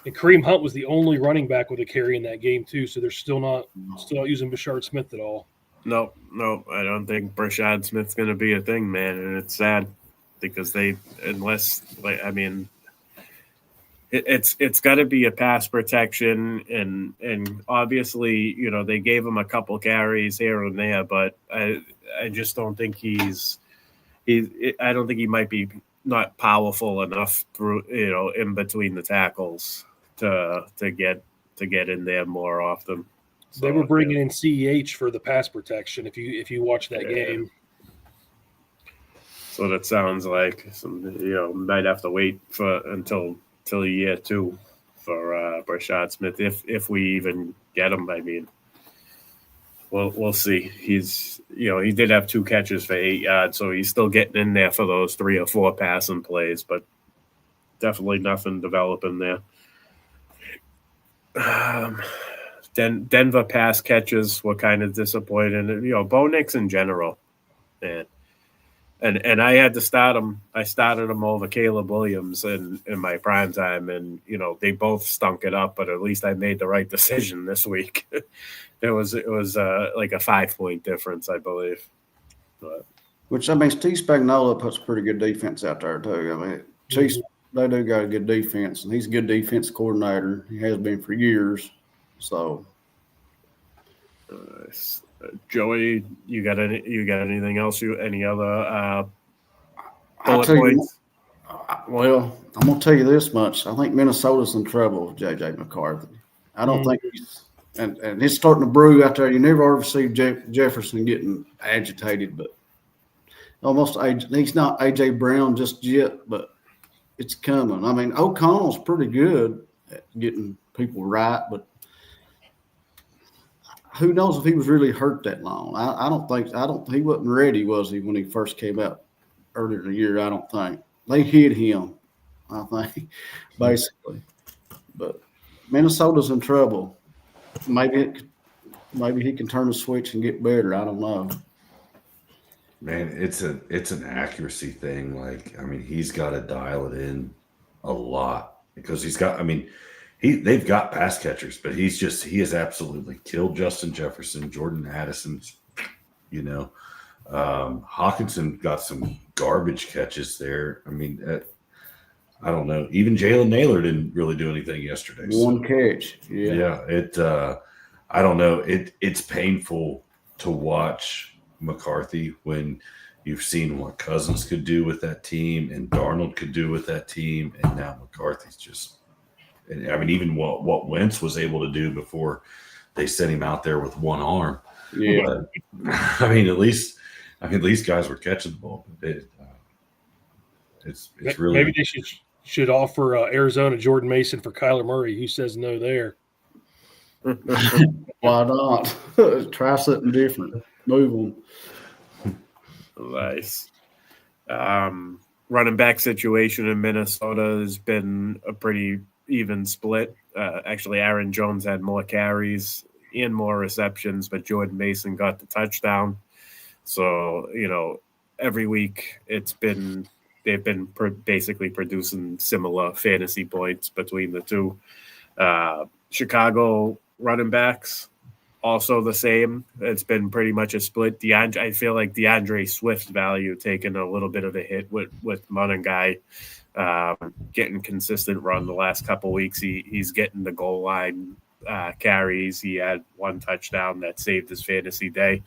And Kareem Hunt was the only running back with a carry in that game too, so they're still not using Bashard Smith at all. No, I don't think Brashad Smith's going to be a thing, man, and it's sad because it's got to be a pass protection, and obviously, you know, they gave him a couple carries here and there, but I just don't think I don't think he might be not powerful enough through, you know, in between the tackles to get in there more often. They were bringing in CEH for the pass protection. If you watch that game, so that sounds like might have to wait until year 2 for Brashad Smith if we even get him. I mean, we'll see. He did have 2 catches for 8 yards, so he's still getting in there for those 3 or 4 passing plays, but definitely nothing developing there. Denver pass catches were kind of disappointing. You know, Bo Nix in general, man. And I had to start him. I started him over Caleb Williams in my prime time, and you know they both stunk it up. But at least I made the right decision this week. It was like a 5-point difference, I believe. But. Which, I mean, Steve Spagnuolo puts pretty good defense out there too. I mean, Chiefs, they do got a good defense, and he's a good defense coordinator. He has been for years. So, Joey, you got anything else? Any other bullet points? Well, I'm gonna tell you this much. I think Minnesota's in trouble with JJ McCarthy. I don't think he's and it's starting to brew out there. You never ever see Jefferson getting agitated, but almost he's not AJ Brown just yet, but it's coming. I mean, O'Connell's pretty good at getting people right, but who knows if he was really hurt that long? He wasn't ready, was he, when he first came out earlier in the year? I don't think they hit him. I think basically, but Minnesota's in trouble. Maybe he can turn the switch and get better. I don't know. Man, it's an accuracy thing. Like, I mean, he's got to dial it in a lot because he's got. I mean. They've got pass catchers, but he has absolutely killed Justin Jefferson, Jordan Addison's, Hawkinson got some garbage catches there. I mean, I don't know. Even Jalen Naylor didn't really do anything yesterday. One catch. Yeah. I don't know. It's painful to watch McCarthy when you've seen what Cousins could do with that team and Darnold could do with that team. And now McCarthy's just, I mean, even what Wentz was able to do before they sent him out there with one arm. Yeah. But, I mean, at least these guys were catching the ball. It's really. Maybe they should offer Arizona Jordan Mason for Kyler Murray. Who says no there? Why not? Try something different. Move on. Nice. Running back situation in Minnesota has been a pretty even split. Actually, Aaron Jones had more carries and more receptions, but Jordan Mason got the touchdown. So, every week they've been basically producing similar fantasy points between the two. Chicago running backs, also the same. It's been pretty much a split. I feel like DeAndre Swift's value taking a little bit of a hit with Monangai. Getting consistent run the last couple weeks. He's getting the goal line carries. He had one touchdown that saved his fantasy day.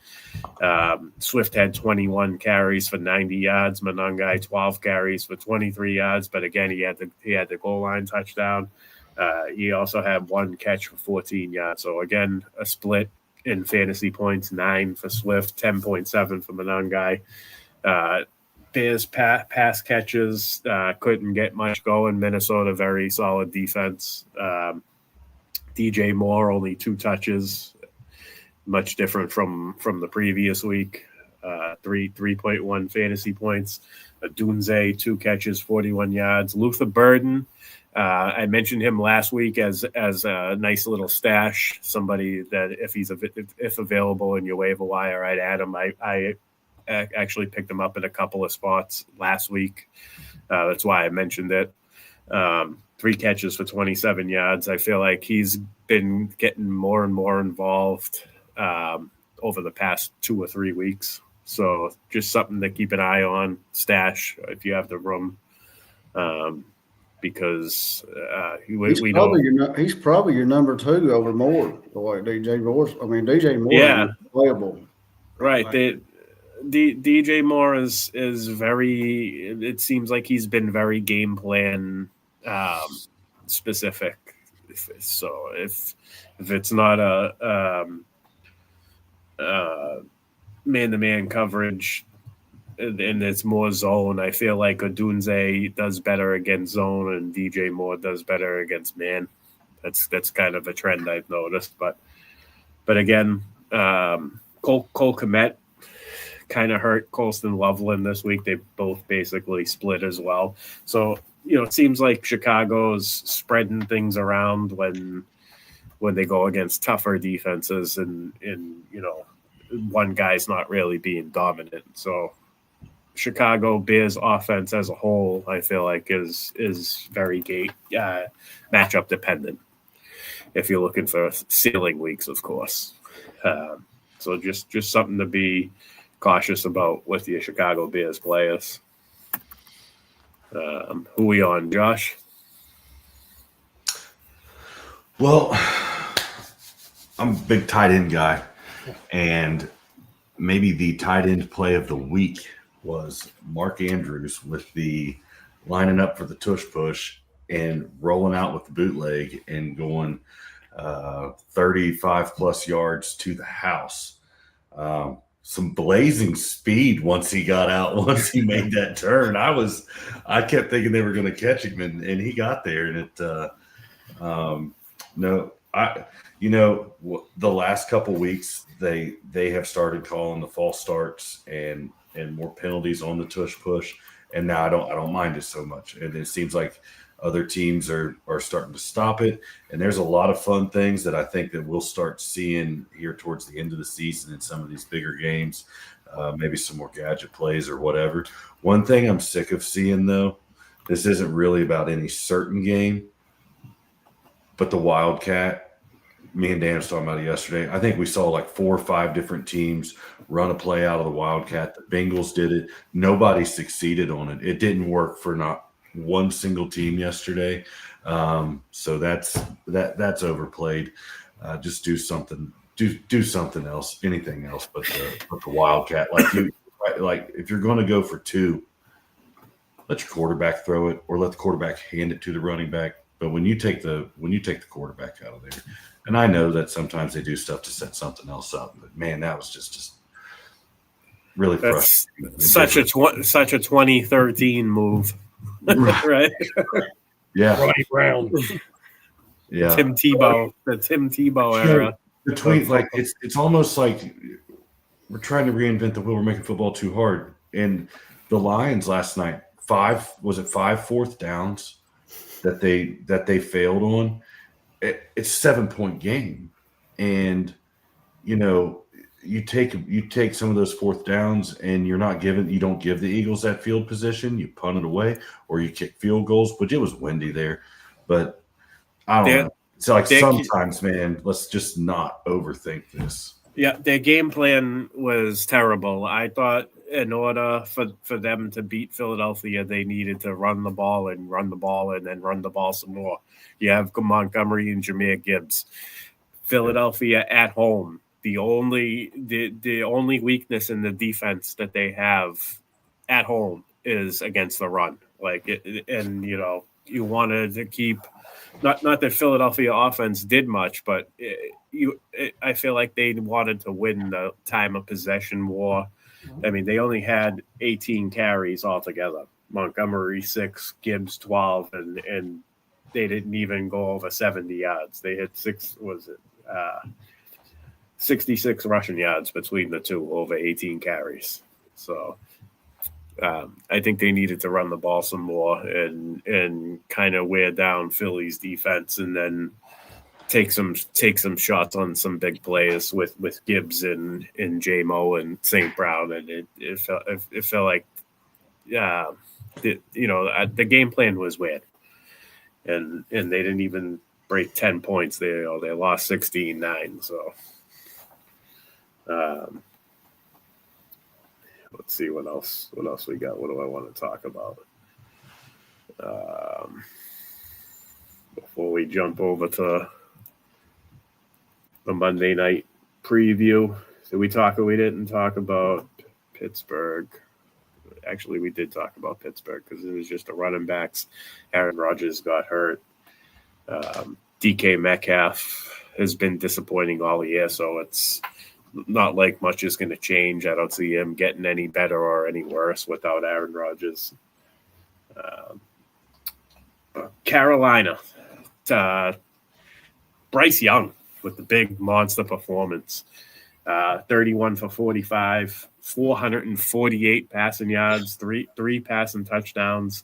Swift had 21 carries for 90 yards. Monangai 12 carries for 23 yards. But again, he had the goal line touchdown. He also had one catch for 14 yards. So again, a split in fantasy points: 9 for Swift, 10.7 for Monangai. Bears pass catches couldn't get much going. Minnesota, very solid defense. DJ Moore, only 2 touches, much different from the previous week. 3.1 fantasy points. Dunze, 2 catches, 41 yards. Luther Burden, I mentioned him last week as a nice little stash. Somebody that if available in your waiver wire, I'd add him. I actually picked him up in a couple of spots last week. That's why I mentioned it. 3 catches for 27 yards. I feel like he's been getting more and more involved over the past 2 or 3 weeks. So just something to keep an eye on, stash if you have the room, because we know he's probably your number 2 over Moore. The way DJ Moore, DJ Moore is playable. Right. DJ Moore is very. It seems like he's been very game plan specific. So if it's not a man-to-man coverage and it's more zone, I feel like Odunze does better against zone and DJ Moore does better against man. That's kind of a trend I've noticed. But again, Cole Kmet kind of hurt Colston Loveland this week. They both basically split as well. So, it seems like Chicago's spreading things around when they go against tougher defenses and one guy's not really being dominant. So Chicago Bears offense as a whole, I feel like is very matchup dependent if you're looking for ceiling weeks, of course. So just something to be cautious about with your Chicago Bears players. Who we on, Josh? Well, I'm a big tight end guy, and maybe the tight end play of the week was Mark Andrews with the lining up for the tush push and rolling out with the bootleg and going 35 plus yards to the house. Some blazing speed once he made that turn. I kept thinking they were going to catch him, and he got there. And the last couple weeks they have started calling the false starts and more penalties on the tush push, and now I don't mind it so much. And it seems like other teams are starting to stop it. And there's a lot of fun things that I think that we'll start seeing here towards the end of the season in some of these bigger games, maybe some more gadget plays or whatever. One thing I'm sick of seeing, though, this isn't really about any certain game, but the Wildcat, me and Dan was talking about it yesterday. I think we saw like 4 or 5 different teams run a play out of the Wildcat. The Bengals did it. Nobody succeeded on it. It didn't work for not one single team yesterday. So that's overplayed. Just do something else, anything else but the Wildcat. Like if you're going to go for 2, let your quarterback throw it or let the quarterback hand it to the running back. But when you take the quarterback out of there, and I know that sometimes they do stuff to set something else up, but man, that was just really frustrating. Such a 2013 move. Right. Yeah. Ronnie Brown. Yeah. The Tim Tebow era. Between it's almost like we're trying to reinvent the wheel. We're making football too hard. And the Lions last night, 5 4th downs that they failed on. It's a 7-point game, and you take some of those 4th downs and you don't give the Eagles that field position. You punt it away or you kick field goals, but it was windy there. But I don't know. It's like sometimes, man, let's just not overthink this. Yeah, their game plan was terrible. I thought in order for them to beat Philadelphia, they needed to run the ball and then run the ball some more. You have Montgomery and Jahmyr Gibbs. Philadelphia at home. The only weakness in the defense that they have at home is against the run. You wanted to keep not that Philadelphia offense did much, but I feel like they wanted to win the time of possession war. I mean, they only had 18 carries altogether. Montgomery 6, Gibbs 12, and they didn't even go over 70 yards. They had 66 rushing yards between the two over 18 carries. So I think they needed to run the ball some more and kind of wear down Philly's defense and then take some shots on some big players with Gibbs and J-Mo and St. Brown. And it felt like, the game plan was weird. and they didn't even break 10 points. They lost 16-9. So let's see what else we got. What do I want to talk about? Before we jump over to the Monday night preview, we didn't talk about Pittsburgh. Actually, we did talk about Pittsburgh because it was just the running backs. Aaron Rodgers got hurt. DK Metcalf has been disappointing all year, so it's not like much is going to change. I don't see him getting any better or any worse without Aaron Rodgers. Carolina, Bryce Young with the big monster performance. 31 for 45, 448 passing yards, three passing touchdowns.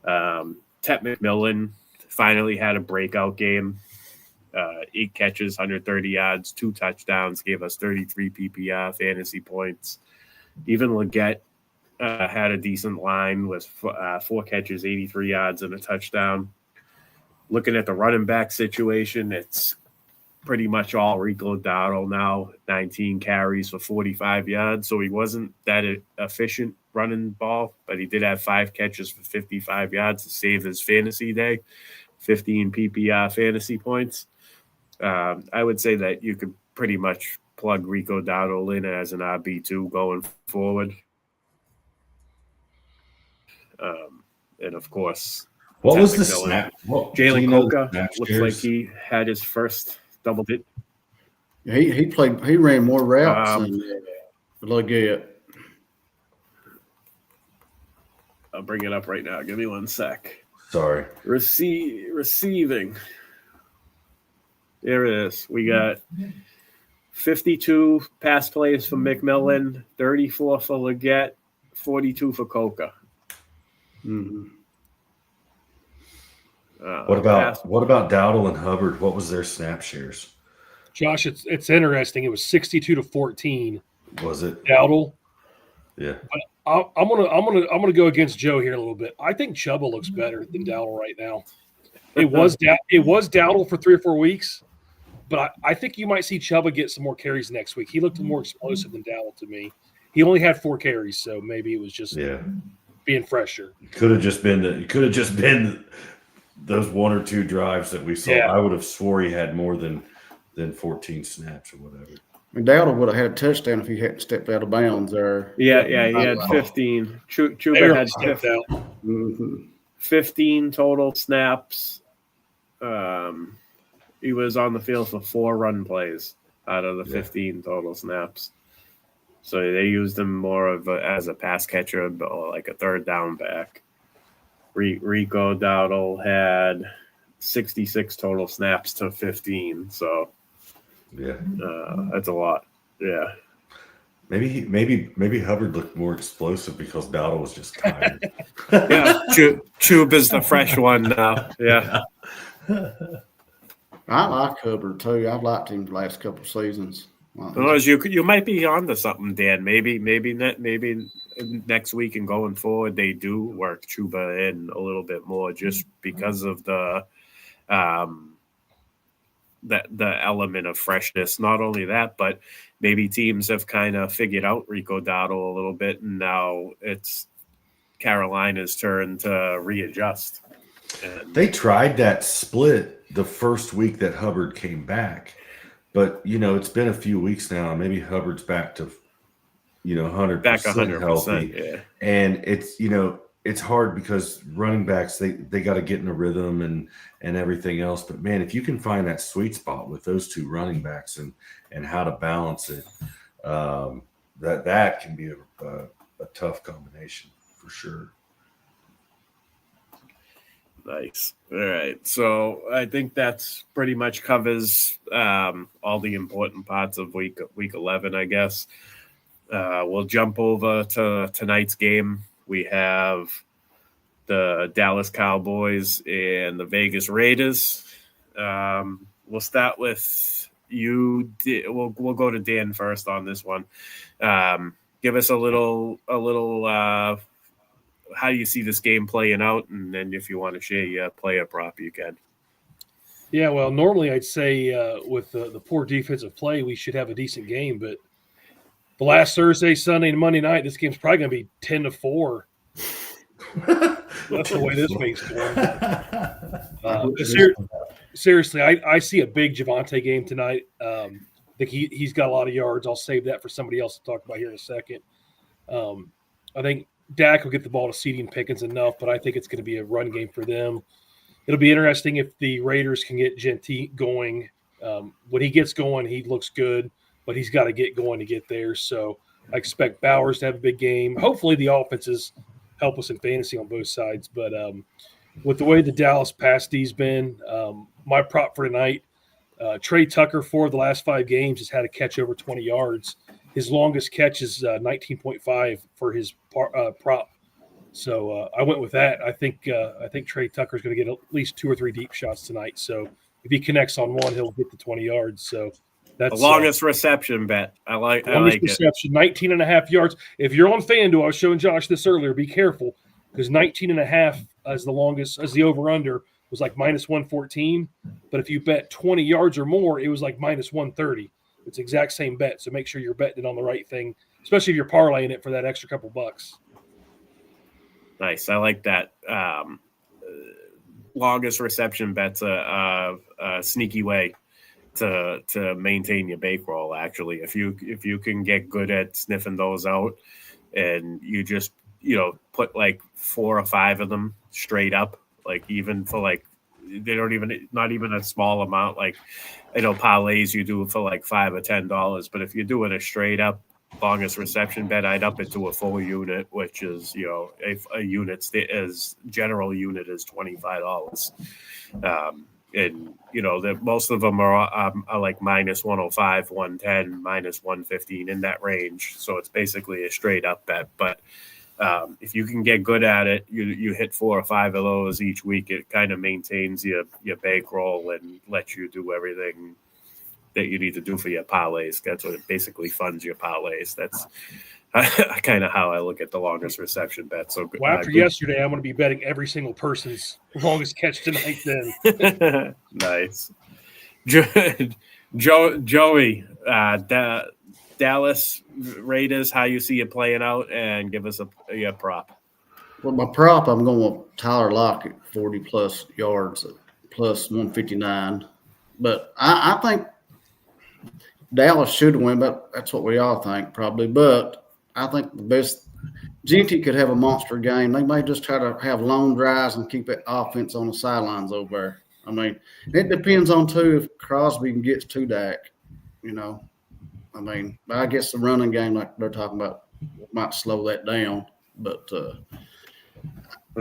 Tet McMillan finally had a breakout game. 8 catches, 130 yards, 2 touchdowns, gave us 33 PPR fantasy points. Even Leggett had a decent line with 4 catches, 83 yards, and a touchdown. Looking at the running back situation, it's pretty much all Rico Dowdle now, 19 carries for 45 yards. So he wasn't that efficient running ball, but he did have 5 catches for 55 yards to save his fantasy day, 15 PPR fantasy points. I would say that you could pretty much plug Rico Dowdle in as an RB2 going forward. And of course, what Ted was the McMillan. snap? Jalen Coca looks like he had his first double digit. He ran more routes than Leggett. I'll bring it up right now. Give me 1 sec. Sorry. Receiving. There it is. We got 52 pass plays for McMillan, 34 for Leggett, 42 for Coca. Mm-hmm. What about Dowdle and Hubbard? What was their snap shares? Josh, it's interesting. It was 62-14. Was it Dowdle? Yeah. But I'm gonna go against Joe here a little bit. I think Chuba looks better than Dowdle right now. It was Dowdle for 3 or 4 weeks, but I think you might see Chuba get some more carries next week. He looked more explosive than Dowdle to me. He only had 4 carries, so maybe it was just being fresher. It could have just been those 1 or 2 drives that we saw. Yeah. I would have swore he had more than 14 snaps or whatever. Dowdle would have had a touchdown if he hadn't stepped out of bounds there. Yeah, he had 15. Chuba had stepped out. 15 total snaps. He was on the field for 4 run plays out of the 15 total snaps. So they used him more as a pass catcher, or like a third down back. Rico Dowdle had 66 total snaps to 15. So that's a lot. Yeah. Maybe Hubbard looked more explosive because Dowdle was just tired. Yeah, Chub is the fresh one now. Yeah. I like Hubbard too. I've liked him the last couple of seasons. You might be onto something, Dan. Maybe next week and going forward they do work Chuba in a little bit more, just because of the element of freshness. Not only that, but maybe teams have kind of figured out Rico Dowdle a little bit, and now it's Carolina's turn to readjust. And they tried that split the first week that Hubbard came back. But, it's been a few weeks now, and maybe Hubbard's back to, 100% back 100%, healthy. yeah. And it's, it's hard because running backs, they got to get in a rhythm and everything else. But, man, if you can find that sweet spot with those 2 running backs and how to balance it, that can be a tough combination for sure. Nice. All right. So I think that's pretty much covers all the important parts of week 11, I guess. We'll jump over to tonight's game. We have the Dallas Cowboys and the Vegas Raiders. We'll start with you. We'll go to Dan first on this one. Give us a little how do you see this game playing out? And then if you want to share your player prop, you can. Yeah, well, normally I'd say with the poor defensive play, we should have a decent game. But the last Thursday, Sunday, and Monday night, this game's probably going to be 10-4. That's the way this makes going. Seriously, I see a big Javonte game tonight. I think he's got a lot of yards. I'll save that for somebody else to talk about here in a second. I think Dak will get the ball to CeeDee and Pickens enough, but I think it's going to be a run game for them. It'll be interesting if the Raiders can get Genty going. When he gets going, he looks good, but he's got to get going to get there. So I expect Bowers to have a big game. Hopefully the offenses help us in fantasy on both sides. But with the way the Dallas pass D's been, my prop for tonight, Trey Tucker, 4 of the last 5 games, has had a catch over 20 yards. His longest catch is 19.5 for his prop. So I went with that. I think Trey Tucker's going to get at least 2 or 3 deep shots tonight. So if he connects on one, he'll get the 20 yards. So that's the longest reception bet. I like reception, 19.5 yards. If you're on FanDuel, I was showing Josh this earlier. Be careful because 19.5 as the longest, as the over/under was like -114. But if you bet 20 yards or more, it was like -130. It's the exact same bet. So make sure you're betting on the right thing, especially if you're parlaying it for that extra couple bucks. Nice. I like that. Longest reception bet's a sneaky way to maintain your bankroll. Actually, if you can get good at sniffing those out, and you just put like 4 or 5 of them straight up, like even for like they don't even not even a small amount. Like I know parlays you do for like $5 or $10, but if you're doing a straight up longest reception bet, I'd up it to a full unit, which is a unit as general unit is $25. And that most of them are like -105, 110, -115 in that range. So it's basically a straight up bet. But if you can get good at it, you hit 4 or 5 of those each week. It kind of maintains your bankroll and lets you do everything that you need to do for your parlays. That's what it basically funds your parlays. That's kind of how I look at the longest reception bet. So well, after yesterday, I'm going to be betting every single person's longest catch tonight. Then nice, Joey, Dallas Raiders. How you see it playing out, and give us a prop. Well, my prop, I'm going with Tyler Lockett, 40+ yards, +159. But I think Dallas should win, but that's what we all think probably. But I think the best Genty could have a monster game. They may just try to have long drives and keep that offense on the sidelines over there. I mean, it depends on too if Crosby can get to Dak. I mean, I guess the running game, like they're talking about, might slow that down. But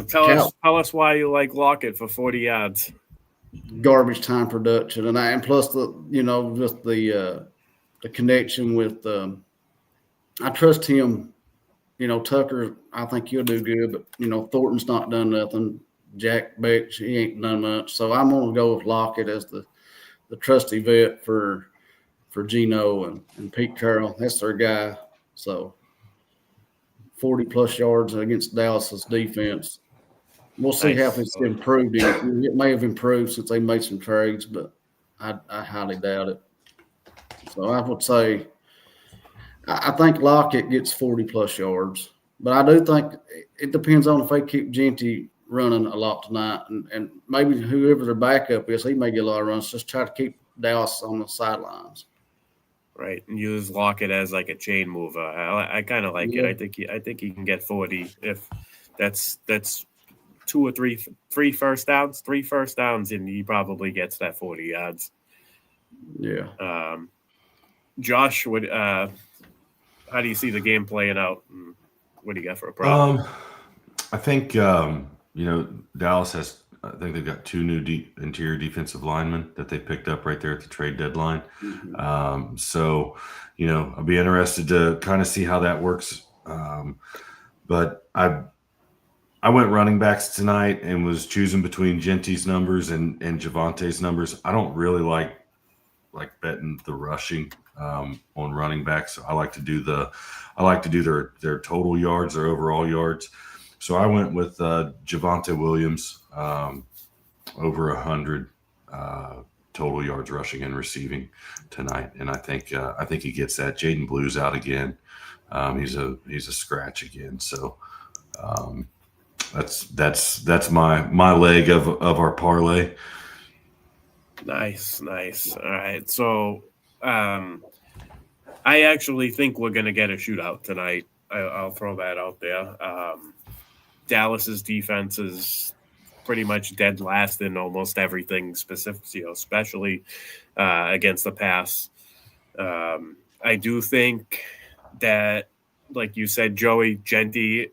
tell us why you like Lockett for 40 yards. Garbage time production, and plus just the connection with I trust him. Tucker, I think he'll do good, but Thornton's not done nothing. Jack Beck, he ain't done much. So I'm gonna go with Lockett as the trusty vet for Geno and Pete Carroll. That's their guy. So 40+ yards against Dallas's defense. We'll see how it's improved. It may have improved since they made some trades, but I highly doubt it. So I would say I think Lockett gets 40+ yards. But I do think it depends on if they keep Genty running a lot tonight. And maybe whoever their backup is, he may get a lot of runs. Just try to keep Dallas on the sidelines. Right, and use Lockett as like a chain mover. I kind of like it. I think he can get 40 if that's 2 or 3 first downs, 3 first downs, and he probably gets that 40 yards. Yeah. Josh, how do you see the game playing out? And what do you got for a problem? I think Dallas has. I think they've got 2 new interior defensive linemen that they picked up right there at the trade deadline. Mm-hmm. So I'll be interested to kind of see how that works. But I went running backs tonight and was choosing between Genty's numbers and Javonte's numbers. I don't really like betting the rushing on running backs. I like to do their total yards, their overall yards. So I went with Javonte Williams, over 100 total yards rushing and receiving tonight, and I think he gets that. Jaden Blue's out again. He's a scratch again. So that's my leg of our parlay. Nice. All right. So I actually think we're going to get a shootout tonight. I'll throw that out there. Dallas's defense is pretty much dead last in almost everything specific, especially against the pass. I do think that, like you said, Joey Genty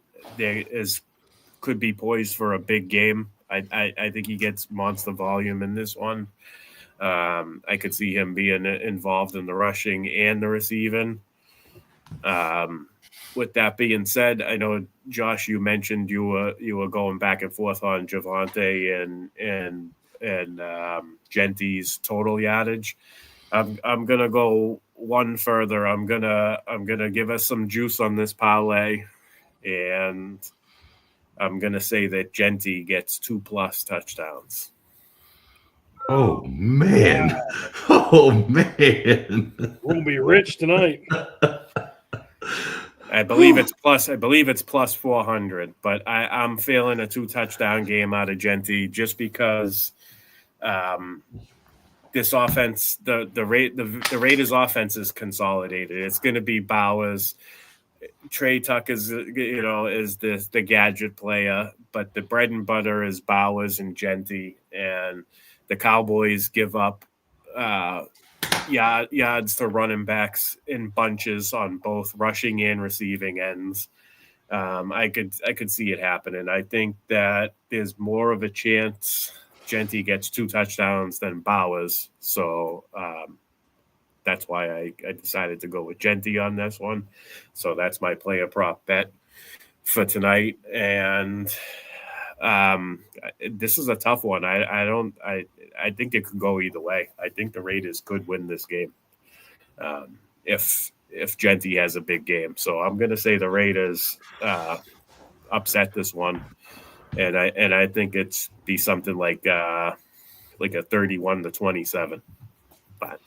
could be poised for a big game. I think he gets monster volume in this one. I could see him being involved in the rushing and the receiving. With that being said, I know, Josh, you mentioned you were going back and forth on Javonte and Genty's total yardage. I'm gonna go one further. I'm gonna give us some juice on this parlay, and I'm gonna say that Genty gets 2+ touchdowns. Oh man! Oh man! We're gonna be rich tonight. I believe it's plus 400, but I'm feeling a 2-touchdown game out of Genty just because this offense, the Raiders offense is consolidated. It's going to be Bowers. Trey Tuck is the gadget player, but the bread and butter is Bowers and Genty, and the Cowboys give up yards to running backs in bunches on both rushing and receiving ends. I could see it happening. I think that there's more of a chance Genty gets 2 touchdowns than Bowers. So that's why I decided to go with Genty on this one. So that's my player prop bet for tonight. And this is a tough one. I think it could go either way. I think the Raiders could win this game if Genty has a big game. So I'm going to say the Raiders upset this one, and I think it's be something like a 31-27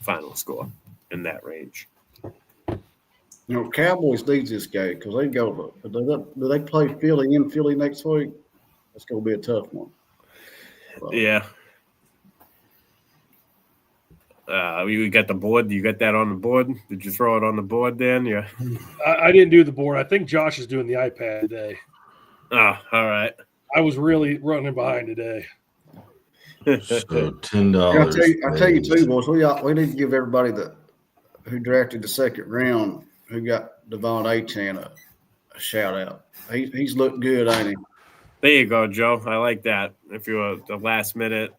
final score in that range. Cowboys needs this game because they go. Do they play Philly in Philly next week? It's going to be a tough one. Yeah. We got the board. You got that on the board? Did you throw it on the board, Dan? Yeah. I didn't do the board. I think Josh is doing the iPad today. Oh, all right. I was really running behind today. So $10. I tell you too, boys. We need to give everybody who drafted the second round, who got Devon Achane a shout out. He's looked good, ain't he? There you go, Joe. I like that. If you're the last minute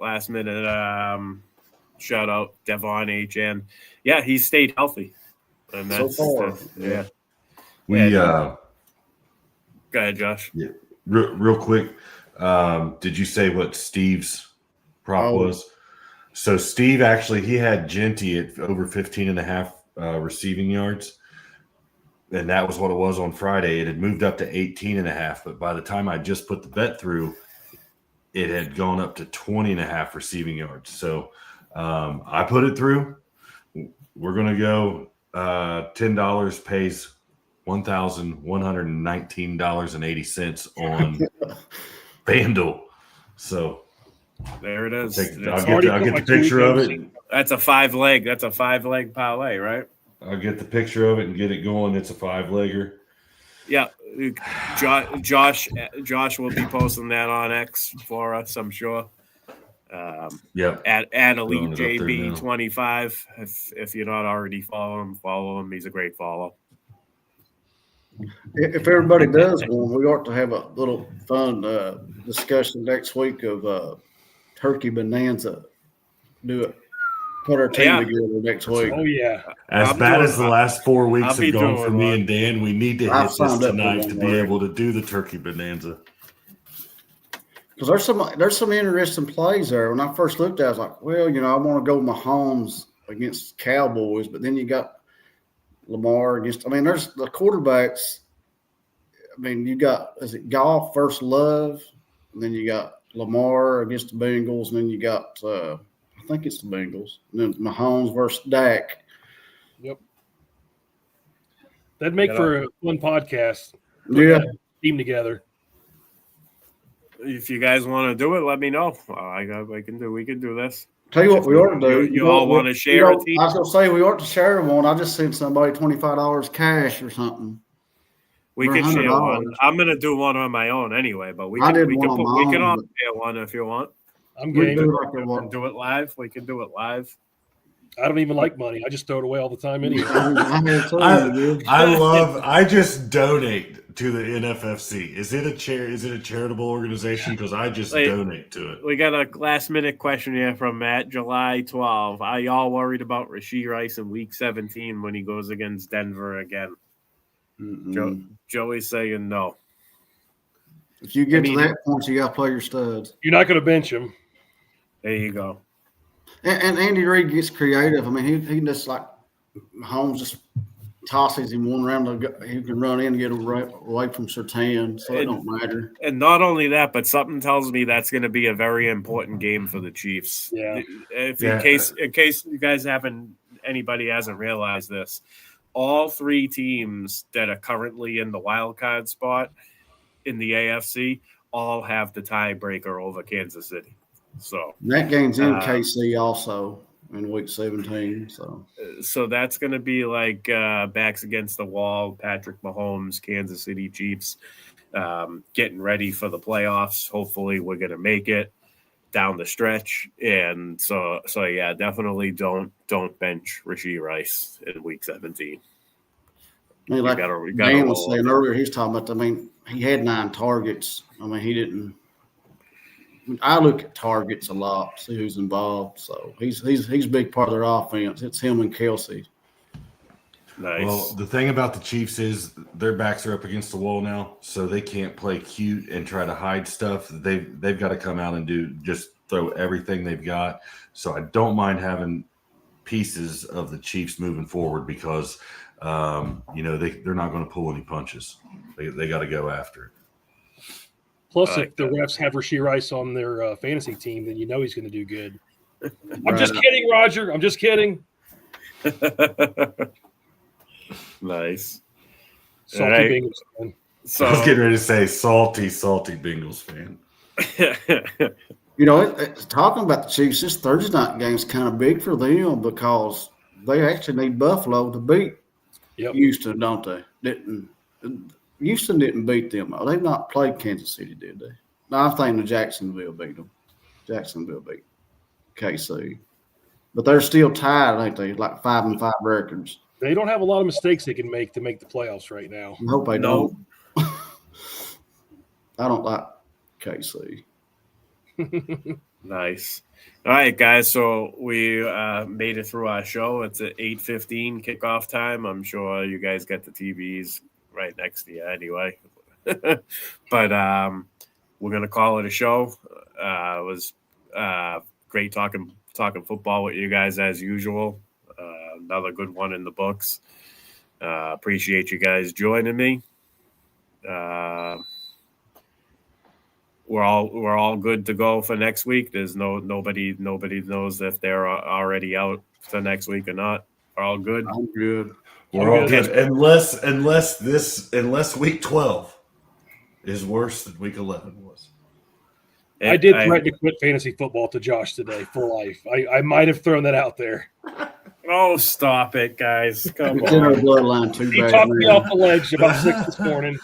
shout out Devon Achane. Yeah, he stayed healthy. And that's so far. Yeah. Go ahead, Josh. Yeah. Real quick, did you say what Steve's prop was? So Steve actually, he had Genty at over 15.5 receiving yards. And that was what it was on Friday. It had moved up to 18.5, but by the time I just put the bet through, it had gone up to 20.5 receiving yards. So I put it through. We're going to go $10 pays $1,119.80 on FanDuel. So there it is. I'll get the picture of it. That's a 5-leg. That's a 5-leg parlay, right? I'll get the picture of it and get it going. It's a 5-legger. Yeah. Josh will be posting that on X for us, I'm sure. Yep. At Elite JB 25. If you're not already following him, follow him. He's a great follow. If everybody does one, we ought to have a little fun discussion next week of Turkey Bonanza. Do it. Put our team together next week. Oh, yeah. As bad as the last 4 weeks have gone for me and Dan, we need to hit this tonight to be able to do the Turkey Bonanza. Because there's some interesting plays there. When I first looked at it, I was like, well, I want to go Mahomes against Cowboys, but then you got Lamar against – there's the quarterbacks. mean, you got is it Goff versus Love, and then you got Lamar against the Bengals, and then you got I think it's the Bengals, and then Mahomes versus Dak. Yep. That'd make for a fun podcast. Yeah. That team together. If you guys want to do it, let me know. We can do this. Tell you what, we ought to do. You all want to share a team? I was gonna say we ought to share one. I just sent somebody $25 cash or something. We For could share $100. one. I'm gonna do one on my own anyway, but we I can did we one can, on we my can own, all but- share one if you want. I'm We game. do like We can do it live. We can do it live. I don't even like money. I just throw it away all the time anyway. I just donate to the NFFC. Is it a charitable organization? Because I just donate to it. We got a last minute question here from Matt, July 12. Are y'all worried about Rashee Rice in week 17 when he goes against Denver again? Joey's saying no. If you get to that point, you got to play your studs. You're not going to bench him. There you go. And Andy Reid gets creative. I mean, he just like Mahomes just tosses him one round. He can run in and get away from Surtain, so it don't matter. And not only that, but something tells me that's going to be a very important game for the Chiefs. Yeah. In case you guys anybody hasn't realized this, all three teams that are currently in the wild card spot in the AFC all have the tiebreaker over Kansas City. So that game's in KC also in week 17. So that's going to be like backs against the wall. Patrick Mahomes, Kansas City Chiefs, getting ready for the playoffs. Hopefully, we're going to make it down the stretch. And so yeah, definitely don't bench Rashee Rice in week 17. I mean, like Dan was saying earlier, he's talking about. I mean, he had 9 targets. I mean, he didn't. I look at targets a lot, see who's involved. So he's a big part of their offense. It's him and Kelsey. Nice. Well, the thing about the Chiefs is their backs are up against the wall now, so they can't play cute and try to hide stuff. They've got to come out and just throw everything they've got. So I don't mind having pieces of the Chiefs moving forward because they're not going to pull any punches. They got to go after it. Plus, if the refs have Rashee Rice on their fantasy team, then you know he's going to do good. I'm just kidding, Roger. I'm just kidding. Nice. Salty Bengals fan. So I was getting ready to say salty Bengals fan. It's talking about the Chiefs. This Thursday night game is kind of big for them because they actually need Buffalo to beat Houston, don't they? Houston didn't beat them. They've not played Kansas City, did they? No, I'm thinking Jacksonville beat them. Jacksonville beat KC. But they're still tied, ain't they? Like 5-5 records. They don't have a lot of mistakes they can make to make the playoffs right now. I hope they don't. I don't like KC. Nice. All right, guys. So we made it through our show. It's at 8:15 kickoff time. I'm sure you guys got the TVs right next to you anyway. But we're gonna call it a show. It was great talking football with you guys as usual. Another good one in the books. Appreciate you guys joining me. We're all good to go for next week. There's nobody knows if they're already out for next week or not. We're all good. I'm good. We're all good. Unless week 12 is worse than week 11 was. I did threaten to quit fantasy football to Josh today for life. I might have thrown that out there. Oh, stop it, guys! Come It's in our on. bloodline too He bad. talked me off the ledge about 6 this morning.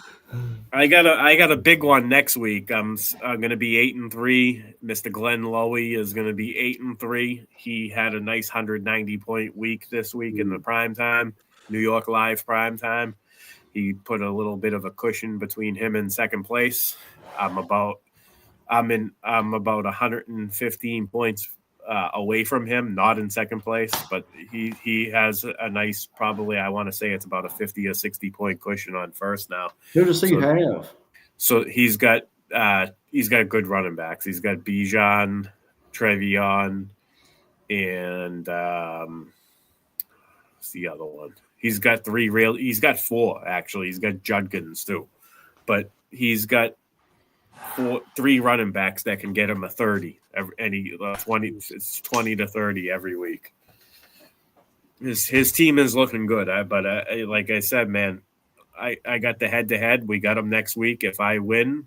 I got a big one next week. I'm going to be 8-3. Mr. Glenn Lowy is going to be 8-3. He had a nice 190-point week this week in the prime time, New York Live prime time. He put a little bit of a cushion between him and second place. I'm about 115 points away from him, not in second place, but he has a nice, probably I want to say it's about a 50 or 60 point cushion on first now. Who does he have? So he's got good running backs. He's got Bijan, Trevion, and what's the other one? He's got 4 actually. He's got Judkins too. but he's got three running backs that can get him a 30 it's 20 to 30 every week. His team is looking good, but like I said, man, I got the head-to-head. We got him next week. If I win,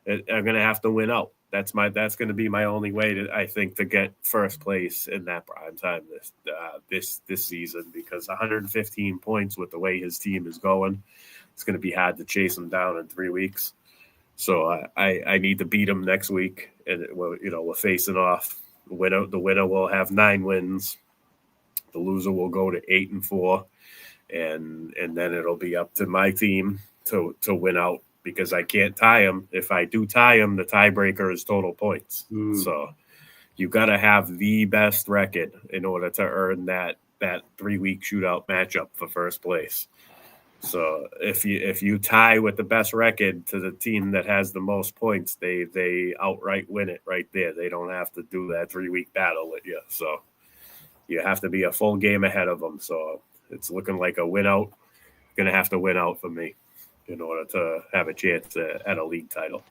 I'm gonna have to win out. That's going to be my only way to get first place in that prime time this season, because 115 points with the way his team is going, it's going to be hard to chase him down in 3 weeks. So I need to beat him next week, and we're facing off. The winner will have 9 wins. The loser will go to 8-4, and then it'll be up to my team to win out, because I can't tie him. If I do tie him, the tiebreaker is total points. So you got to have the best record in order to earn that 3-week shootout matchup for first place. So if you tie with the best record to the team that has the most points, they outright win it right there. They don't have to do that 3-week battle with you. So you have to be a full game ahead of them. So it's looking like a win out. Going to have to win out for me in order to have a chance at a league title.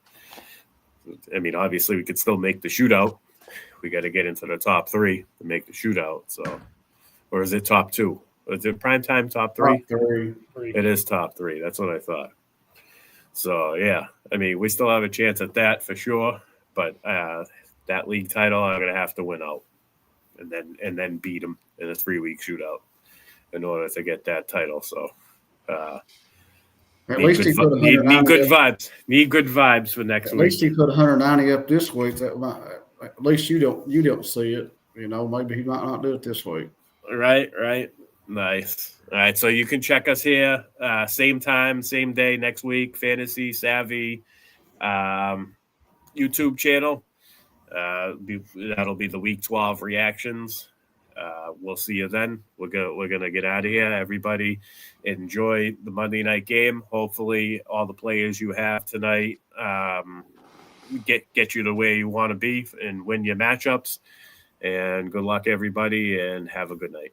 I mean, obviously, we could still make the shootout. We got to get into the top 3 to make the shootout. So, or is it top 2? Is it primetime top 3? Top 3. It is top 3. That's what I thought. So, yeah, I mean, we still have a chance at that for sure. But that league title, I'm going to have to win out and then beat them in a 3-week shootout in order to get that title. So, at least he put 190 need good vibes. Need good vibes for next week. At least he put 190 up this week. At least you don't see it. Maybe he might not do it this week. Right. Nice. All right, so you can check us here, same time, same day next week. Fantasy Savvy YouTube channel. That'll be the Week 12 reactions. We'll see you then. We're gonna get out of here. Everybody, enjoy the Monday night game. Hopefully, all the players you have tonight get you to where you want to be and win your matchups. And good luck, everybody, and have a good night.